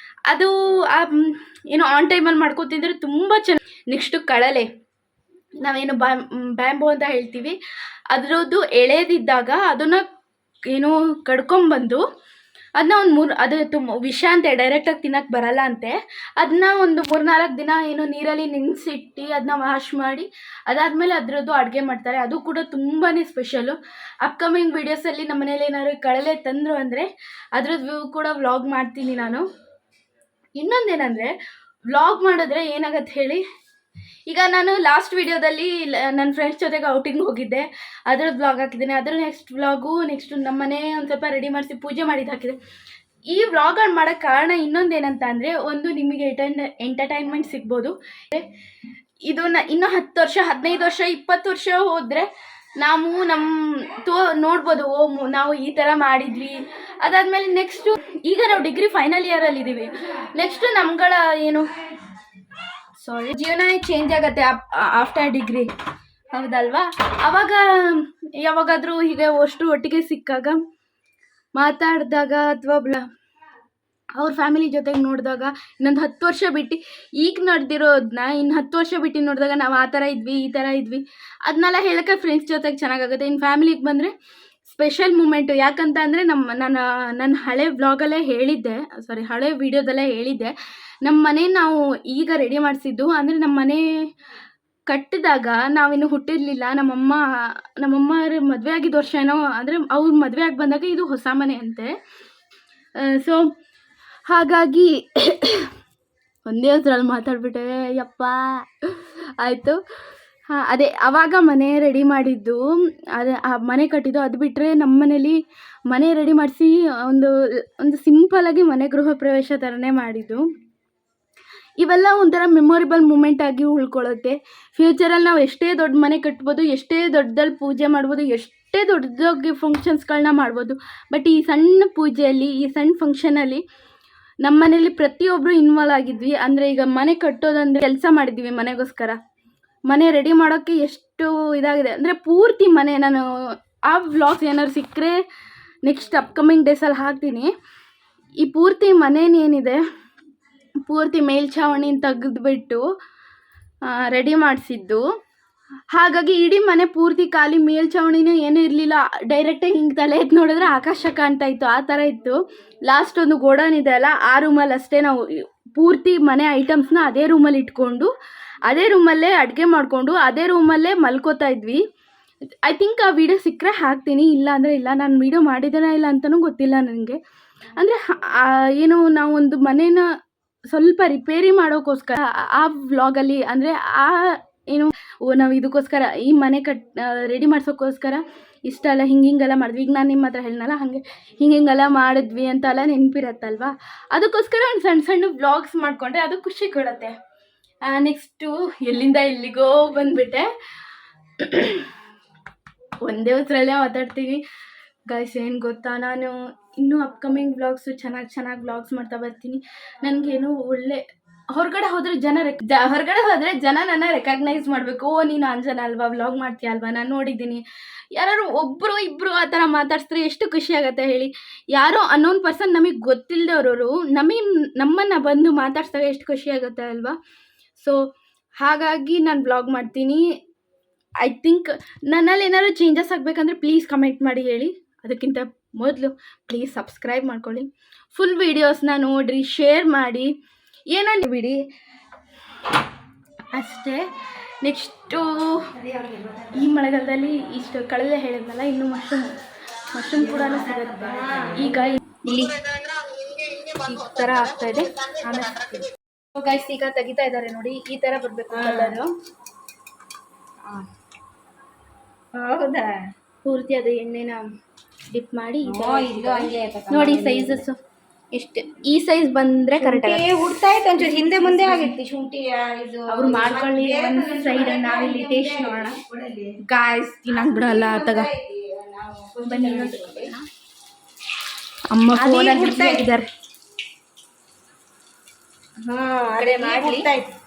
ಅದು ಏನು ಆನ್ ಟೈಮಲ್ಲಿ ಮಾಡ್ಕೊತಿದ್ರೆ ತುಂಬ ಚೆನ್ನಾಗಿ. ನೆಕ್ಸ್ಟು ಕಡಲೆ, ನಾವೇನು ಬ್ಯಾಂಬು ಅಂತ ಹೇಳ್ತೀವಿ, ಅದರದ್ದು ಎಳೆದಿದ್ದಾಗ ಅದನ್ನು ಏನು ಕಡ್ಕೊಂಬಂದು ಅದನ್ನ ಒಂದು ಅದು ವಿಷ ಅಂತೆ, ಡೈರೆಕ್ಟಾಗಿ ತಿನ್ನಕ್ಕೆ ಬರಲ್ಲ ಅಂತೆ. ಅದನ್ನ ಒಂದು 3-4 ದಿನ ಏನೋ ನೀರಲ್ಲಿ ನೆನೆಸಿಟ್ಟು ಅದನ್ನ ವಾಶ್ ಮಾಡಿ ಅದಾದಮೇಲೆ ಅದರದ್ದು ಅಡುಗೆ ಮಾಡ್ತಾರೆ. ಅದು ಕೂಡ ತುಂಬಾ ಸ್ಪೆಷಲು. ಅಪ್ಕಮಿಂಗ್ ವೀಡಿಯೋಸಲ್ಲಿ ನಮ್ಮ ಮನೇಲಿ ಏನಾದ್ರು ಕಡಲೆ ತಂದರು ಅಂದರೆ ಅದರದ್ದು ಕೂಡ ವ್ಲಾಗ್ ಮಾಡ್ತೀನಿ ನಾನು. ಇನ್ನೊಂದೇನೆಂದರೆ ವ್ಲಾಗ್ ಮಾಡಿದ್ರೆ ಏನಾಗತ್ತೆ ಹೇಳಿ, ಈಗ ನಾನು ಲಾಸ್ಟ್ ವಿಡಿಯೋದಲ್ಲಿ ನನ್ನ ಫ್ರೆಂಡ್ಸ್ ಜೊತೆಗೆ ಔಟಿಂಗ್ ಹೋಗಿದ್ದೆ, ಅದ್ರದ್ದು ವ್ಲಾಗ್ ಹಾಕಿದ್ದೀನಿ. ಅದರ ನೆಕ್ಸ್ಟ್ ನಮ್ಮ ಮನೆ ಒಂದು ಸ್ವಲ್ಪ ರೆಡಿ ಮಾಡಿಸಿ ಪೂಜೆ ಮಾಡಿದ್ದು ಹಾಕಿದೆ. ಈ ವ್ಲಾಗ್ಗಳು ಮಾಡೋಕ್ಕೆ ಕಾರಣ ಇನ್ನೊಂದೇನಂತ ಅಂದರೆ, ಒಂದು ನಿಮಗೆ ಎಂಟರ್ಟೈನ್ಮೆಂಟ್ ಸಿಗ್ಬೋದು. ಇದು ಇನ್ನೂ 10 ವರ್ಷ 15 ವರ್ಷ 20 ವರ್ಷ ಹೋದರೆ ನಾವು ನೋಡ್ಬೋದು, ನಾವು ಈ ಥರ ಮಾಡಿದ್ವಿ. ಅದಾದಮೇಲೆ ನೆಕ್ಸ್ಟು ಈಗ ನಾವು ಡಿಗ್ರಿ ಫೈನಲ್ ಇಯರಲ್ಲಿದ್ದೀವಿ. ನೆಕ್ಸ್ಟು ನಮ್ಗಳ ಜೀವನ ಚೇಂಜ್ ಆಗುತ್ತೆ ಆಫ್ಟರ್ ಡಿಗ್ರಿ, ಹೌದಲ್ವಾ? ಆವಾಗ ಯಾವಾಗಾದರೂ ಹೀಗೆ ಒಟ್ಟಿಗೆ ಸಿಕ್ಕಾಗ ಮಾತಾಡಿದಾಗ ಅಥವಾ ಅವ್ರ ಫ್ಯಾಮಿಲಿ ಜೊತೆಗೆ ನೋಡಿದಾಗ ಇನ್ನೊಂದು 10 ವರ್ಷ ಬಿಟ್ಟು ಈಗ ನಡೆದಿರೋದನ್ನ ಇನ್ನು 10 ವರ್ಷ ಬಿಟ್ಟು ನೋಡಿದಾಗ ನಾವು ಆ ಥರ ಇದ್ವಿ ಈ ಥರ ಇದ್ವಿ ಅದನ್ನೆಲ್ಲ ಹೇಳೋಕ್ಕೆ ಫ್ರೆಂಡ್ಸ್ ಜೊತೆಗೆ ಚೆನ್ನಾಗಾಗುತ್ತೆ. ಇನ್ನು ಫ್ಯಾಮಿಲಿಗೆ ಬಂದರೆ ಸ್ಪೆಷಲ್ ಮೂಮೆಂಟು. ಯಾಕಂತ ಅಂದರೆ ನನ್ನ ಹಳೆ ವ್ಲಾಗಲ್ಲೇ ಹೇಳಿದ್ದೆ, ಹಳೆ ವೀಡಿಯೋದಲ್ಲೇ ಹೇಳಿದ್ದೆ, ನಮ್ಮ ಮನೆ ನಾವು ಈಗ ರೆಡಿ ಮಾಡಿಸಿದ್ದು. ಅಂದರೆ ನಮ್ಮ ಮನೆ ಕಟ್ಟಿದಾಗ ನಾವಿನ್ನು ಹುಟ್ಟಿರಲಿಲ್ಲ. ನಮ್ಮಮ್ಮರ ಮದುವೆ ಆಗಿದ್ದ ವರ್ಷ ಏನೋ, ಅಂದರೆ ಅವ್ರು ಮದುವೆ ಆಗಿ ಬಂದಾಗ ಇದು ಹೊಸ ಮನೆ ಅಂತೆ. ಸೊ ಹಾಗಾಗಿ ಒಂದೇ ಹೊತ್ತರಲ್ಲಿ ಮಾತಾಡ್ಬಿಟ್ಟೆ, ಯಪ್ಪ ಆಯಿತು. ಹಾಂ, ಅದೇ ಆವಾಗ ಮನೆ ರೆಡಿ ಮಾಡಿದ್ದು, ಅದೇ ಆ ಮನೆ ಕಟ್ಟಿದ್ದು. ಅದು ಬಿಟ್ಟರೆ ನಮ್ಮ ಮನೇಲಿ ಮನೆ ರೆಡಿ ಮಾಡಿಸಿ ಒಂದು ಸಿಂಪಲಾಗಿ ಮನೆ ಗೃಹ ಪ್ರವೇಶ ಥರನೇ ಮಾಡಿದ್ದು. ಇವೆಲ್ಲ ಒಂಥರ ಮೆಮೊರೇಬಲ್ ಮೂಮೆಂಟ್ ಆಗಿ ಉಳ್ಕೊಳ್ಳುತ್ತೆ. ಫ್ಯೂಚರಲ್ಲಿ ನಾವು ಎಷ್ಟೇ ದೊಡ್ಡ ಮನೆ ಕಟ್ಬೋದು, ಎಷ್ಟೇ ದೊಡ್ಡದಲ್ಲಿ ಪೂಜೆ ಮಾಡ್ಬೋದು, ಎಷ್ಟೇ ದೊಡ್ಡದಾಗಿ ಫಂಕ್ಷನ್ಸ್ಗಳನ್ನ ಮಾಡ್ಬೋದು. ಬಟ್ ಈ ಸಣ್ಣ ಪೂಜೆಯಲ್ಲಿ, ಈ ಸಣ್ಣ ಫಂಕ್ಷನಲ್ಲಿ ನಮ್ಮ ಮನೇಲಿ ಪ್ರತಿಯೊಬ್ಬರು ಇನ್ವಾಲ್ವ್ ಆಗಿದ್ವಿ. ಅಂದರೆ ಈಗ ಮನೆ ಕಟ್ಟೋದಂದರೆ ಕೆಲಸ ಮಾಡಿದ್ವಿ ಮನೆಗೋಸ್ಕರ. ಮನೆ ರೆಡಿ ಮಾಡೋಕ್ಕೆ ಎಷ್ಟು ಇದಾಗಿದೆ ಅಂದರೆ ಪೂರ್ತಿ ಮನೆ, ನಾನು ಆ ವ್ಲಾಗ್ಸ್ ಏನಾದ್ರು ಸಿಕ್ಕರೆ ನೆಕ್ಸ್ಟ್ ಅಪ್ಕಮಿಂಗ್ ಡೇಸಲ್ಲಿ ಹಾಕ್ತೀನಿ. ಈ ಪೂರ್ತಿ ಮನೇನೇನಿದೆ ಪೂರ್ತಿ ಮೇಲ್ಛಾವಣಿನ ತೆಗೆದುಬಿಟ್ಟು ರೆಡಿ ಮಾಡಿಸಿದ್ದು. ಹಾಗಾಗಿ ಇಡೀ ಮನೆ ಪೂರ್ತಿ ಖಾಲಿ, ಮೇಲ್ಛಾವಣಿನೂ ಏನೂ ಇರಲಿಲ್ಲ. ಡೈರೆಕ್ಟಾಗಿ ಹಿಂಗೆ ತಲೆ ಎತ್ತಿ ನೋಡಿದ್ರೆ ಆಕಾಶ ಕಾಣ್ತಾ ಇತ್ತು, ಆ ಥರ ಇತ್ತು. ಲಾಸ್ಟ್ ಒಂದು ಗೋಡನ್ ಇದೆ ಅಲ್ಲ, ಆ ರೂಮಲ್ಲಿ ಅಷ್ಟೇ ನಾವು ಪೂರ್ತಿ ಮನೆ ಐಟಮ್ಸ್ನ ಅದೇ ರೂಮಲ್ಲಿ ಇಟ್ಕೊಂಡು ಅದೇ ರೂಮಲ್ಲೇ ಅಡುಗೆ ಮಾಡಿಕೊಂಡು ಅದೇ ರೂಮಲ್ಲೇ ಮಲ್ಕೋತಾ ಇದ್ವಿ. ಐ ಥಿಂಕ್ ಆ ವಿಡಿಯೋ ಸಿಕ್ಕರೆ ಹಾಕ್ತೀನಿ, ಇಲ್ಲ ಅಂದರೆ ಇಲ್ಲ. ನಾನು ವಿಡಿಯೋ ಮಾಡಿದ್ದೇನೋ ಇಲ್ಲ ಅಂತಲೂ ಗೊತ್ತಿಲ್ಲ ನನಗೆ. ಅಂದರೆ ಏನು ನಾವು ಒಂದು ಮನೇನ ಸ್ವಲ್ಪ ರಿಪೇರಿ ಮಾಡೋಕ್ಕೋಸ್ಕರ ಆ ವ್ಲಾಗಲ್ಲಿ, ಅಂದರೆ ನಾವು ಇದಕ್ಕೋಸ್ಕರ ಈ ಮನೆ ರೆಡಿ ಮಾಡ್ಸೋಕ್ಕೋಸ್ಕರ ಇಷ್ಟೆಲ್ಲ ಹಿಂಗೆಲ್ಲ ಮಾಡಿದ್ವಿ. ಈಗ ನಾನು ನಿಮ್ಮ ಹತ್ರ ಹೇಳಿದ್ನಲ್ಲ, ಹಾಗೆ ಹಿಂಗೆಲ್ಲ ಮಾಡಿದ್ವಿ ಅಂತೆಲ್ಲ ನೆನಪಿರತ್ತಲ್ವ. ಅದಕ್ಕೋಸ್ಕರ ಒಂದು ಸಣ್ಣ ವ್ಲಾಗ್ಸ್ ಮಾಡಿಕೊಂಡ್ರೆ ಅದು ಖುಷಿ ಕೊಡುತ್ತೆ. ನೆಕ್ಸ್ಟು ಎಲ್ಲಿಂದ ಎಲ್ಲಿಗೋ ಬಂದುಬಿಟ್ಟೆ, ಒಂದೇ ಹೊತ್ತರಲ್ಲೇ ಮಾತಾಡ್ತೀವಿ ಗೈಸ್. ಏನು ಗೊತ್ತಾ, ನಾನು ಇನ್ನೂ ಅಪ್ಕಮಿಂಗ್ ವ್ಲಾಗ್ಸು ಚೆನ್ನಾಗಿ ವ್ಲಾಗ್ಸ್ ಮಾಡ್ತಾ ಬರ್ತೀನಿ. ನನಗೇನು ಒಳ್ಳೆ ಹೊರಗಡೆ ಹೋದರೆ ಜನ ನನ್ನ ರೆಕಗ್ನೈಸ್ ಮಾಡಬೇಕು. ಓ, ನೀನು ಅಂಜನಾ ಅಲ್ವಾ, ವ್ಲಾಗ್ ಮಾಡ್ತೀಯ ಅಲ್ವಾ, ನಾನು ನೋಡಿದ್ದೀನಿ. ಯಾರು ಒಬ್ಬರು ಇಬ್ಬರು ಆ ಥರ ಮಾತಾಡ್ಸಿದ್ರೆ ಎಷ್ಟು ಖುಷಿ ಆಗುತ್ತೆ ಹೇಳಿ. ಯಾರೋ ಅನ್ನೋನ್ ಪರ್ಸನ್ ನಮಗೆ ಗೊತ್ತಿಲ್ಲದವ್ರವರು ನಮ್ಮನ್ನು ಬಂದು ಮಾತಾಡ್ಸಿದಾಗ ಎಷ್ಟು ಖುಷಿ ಆಗುತ್ತೆ ಅಲ್ವಾ. ಸೊ ಹಾಗಾಗಿ ನಾನು ವ್ಲಾಗ್ ಮಾಡ್ತೀನಿ. ಐ ಥಿಂಕ್ ನನ್ನಲ್ಲಿ ಏನಾದ್ರು ಚೇಂಜಸ್ ಆಗಬೇಕಂದ್ರೆ ಪ್ಲೀಸ್ ಕಮೆಂಟ್ ಮಾಡಿ ಹೇಳಿ. ಅದಕ್ಕಿಂತ ಮೊದಲು ಪ್ಲೀಸ್ ಸಬ್ಸ್ಕ್ರೈಬ್ ಮಾಡ್ಕೊಳ್ಳಿ, ಫುಲ್ ವೀಡಿಯೋಸ್ನ ನೋಡಿರಿ, ಶೇರ್ ಮಾಡಿ, ಏನಂತ ಬಿಡಿ ಅಷ್ಟೇ. ನೆಕ್ಸ್ಟು ಈ ಮಳೆಗಾಲದಲ್ಲಿ ಇಷ್ಟು ಕಳೆದ ಹೇಳಿದ್ನಲ್ಲ, ಇನ್ನು ಮಶ್ರೂಮ್ ಕೂಡ ಸಿಗುತ್ತೆ. ಈಗ ಇಲ್ಲಿ ಈ ಥರ ಆಗ್ತಾಯಿದೆ. ಆಮೇಲೆ ಗೈಸ್ ಈಗ ತೆಗಿತಾ ಇದ್ದಾರೆ ನೋಡಿ, ಈ ಥರ ಬರಬೇಕು ಕಲರು. ಹೌದಾ? ಪೂರ್ತಿ ಅದು ಎಣ್ಣೆನ ಡಿಪ್ ಮಾಡಿ ನೋಡಿ ಸೈಜಸ್ಸು ಎಷ್ಟು. ಈ ಸೈಜ್ ಬಂದರೆ ಕರೆಕ್ಟ್ ಹುಡ್ತಾ ಇತ್ತು, ಒಂಚೂರು ಹಿಂದೆ ಮುಂದೆ ಆಗಿತ್ತು ಶುಂಠಿ. ಇದು ಅವ್ರು ಮಾಡ್ಕೊಳ್ಳಿ ಒಂದು ಸೈಡ್, ನಾವಿಲ್ಲಿ ಟೇಸ್ಟ್ ನೋಡೋಣ. ಗಾಯ್ಸ್ ತಿನ್ನಂಗೆ ಬಿಡಲ್ಲ ತಗ. ಬನ್ನಿ ಅಮ್ಮ ಇದ್ದಾರೆ.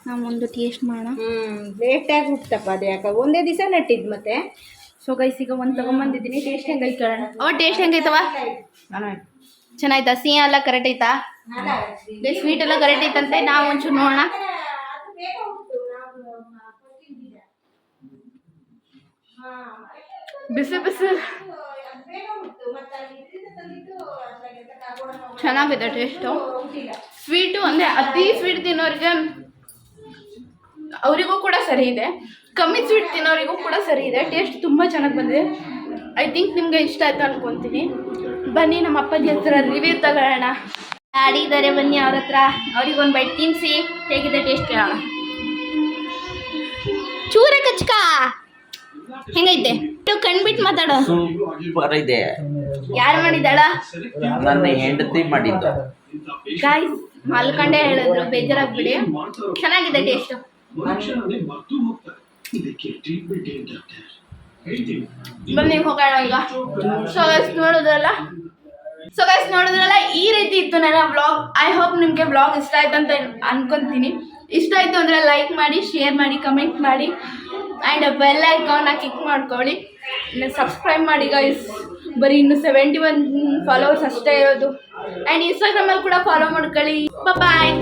ನಾವು ಒಂದು ಟೇಸ್ಟ್ ಮಾಡೋಣ. ಲೇಟಾಗಿ ಹುಟ್ಟಪ್ಪ, ಅದು ಯಾಕೆ ಒಂದೇ ದಿವಸ ನೆಟ್ಟಿದ್ದು ಮತ್ತೆ. ಸೊ ಗೈಸ್ ಈಗ ಒಂದು ತೊಗೊಂಬಂದಿದ್ದೀನಿ, ಟೇಸ್ಟ್ ಹೆಂಗೈತೆ ಕೇಳೋಣ. ಟೇಸ್ಟ್ ಹೆಂಗೈತವ? ಚೆನ್ನಾಯ್ತಾ? ಸಿಹಿ ಎಲ್ಲ ಕರೆಕ್ಟ್ ಐತಾ? ಸ್ವೀಟ್ ಎಲ್ಲ ಕರೆಕ್ಟ್ ಐತಂತೆ. ನಾವು ಒಂಚೂರು ನೋಡೋಣ. ಬಿಸಿ ಚೆನ್ನಾಗಿದೆ ಟೇಸ್ಟು. ಸ್ವೀಟು ಅಂದರೆ ಅತಿ ಸ್ವೀಟ್ ತಿನ್ನೋರಿಗೆ ಅವರಿಗೂ ಕೂಡ ಸರಿ ಇದೆ, ಕಮ್ಮಿ ಸ್ವೀಟ್ ತಿನ್ನೋರಿಗೂ ಕೂಡ ಸರಿ ಇದೆ. ಟೇಸ್ಟ್ ತುಂಬ ಚೆನ್ನಾಗಿ ಬಂದಿದೆ. ಐ ಥಿಂಕ್ ನಿಮಗೆ ಇಷ್ಟ ಆಯ್ತು ಅನ್ಕೊತೀನಿ. ಬನ್ನಿ ನಮ್ಮ ಅಪ್ಪಾಜಿ ಹತ್ರ ರಿವ್ಯೂ ತಗೊಳ್ಳೋಣ. ಡ್ಯಾಡಿ ಇದ್ದಾರೆ, ಬನ್ನಿ ಅವ್ರ ಹತ್ರ, ಅವ್ರಿಗೊಂದು ಬೈಟ್ ತಿನ್ನಿಸಿ ಹೇಗಿದೆ ಟೇಸ್ಟ್ ಕೇಳೋಣ. ಚೂರ ಕಚ್ಕ ಹೆಂಗೈತೆ ಕಣ್ಬಿಟ್ಟು ಮಾತಾಡೋ. ಸೂಪರ್ ಇದೆ. ಯಾರು ಮಾಡಿದ್ದಾಳ? ನನ್ನ ಹೆಂಡತಿ ಮಾಡಿದ್ದು. ಗಾಯ್ಸ್ ಮಲ್ಕೊಂಡೇ ಹೇಳಿದ್ರು, ಬೇಜಾರಾಗ್ಬಿಡಿ. ಚೆನ್ನಾಗಿದೆ ಟೇಸ್ಟ್. ಬನ್ನಿ ಹೋಗೋಣ ಈಗ. ಸೊ ಗೈಸ್ ನೋಡಿದ್ರಲ್ಲ ಈ ರೀತಿ ಇತ್ತು ನನ್ನ ವ್ಲಾಗ್. ಐ ಹೋಪ್ ನಿಮಗೆ ವ್ಲಾಗ್ ಇಷ್ಟ ಆಯ್ತು ಅಂತ ಅನ್ಕೊಂತೀನಿ. ಇಷ್ಟ ಆಯಿತು ಅಂದರೆ ಲೈಕ್ ಮಾಡಿ, ಶೇರ್ ಮಾಡಿ, ಕಮೆಂಟ್ ಮಾಡಿ ಆ್ಯಂಡ್ ಬೆಲ್ ಐಕಾನ್ನ ಕ್ಲಿಕ್ ಮಾಡ್ಕೊಳ್ಳಿ. ಸಬ್ಸ್ಕ್ರೈಬ್ ಮಾಡಿ ಗೈಸ್. ಬರೀ ಇನ್ನು 71 ಫಾಲೋವರ್ಸ್ ಅಷ್ಟೇ ಇರೋದು. ಆ್ಯಂಡ್ ಇನ್ಸ್ಟಾಗ್ರಾಮಲ್ಲಿ ಕೂಡ ಫಾಲೋ ಮಾಡ್ಕೊಳ್ಳಿ. ಬಾಯ್.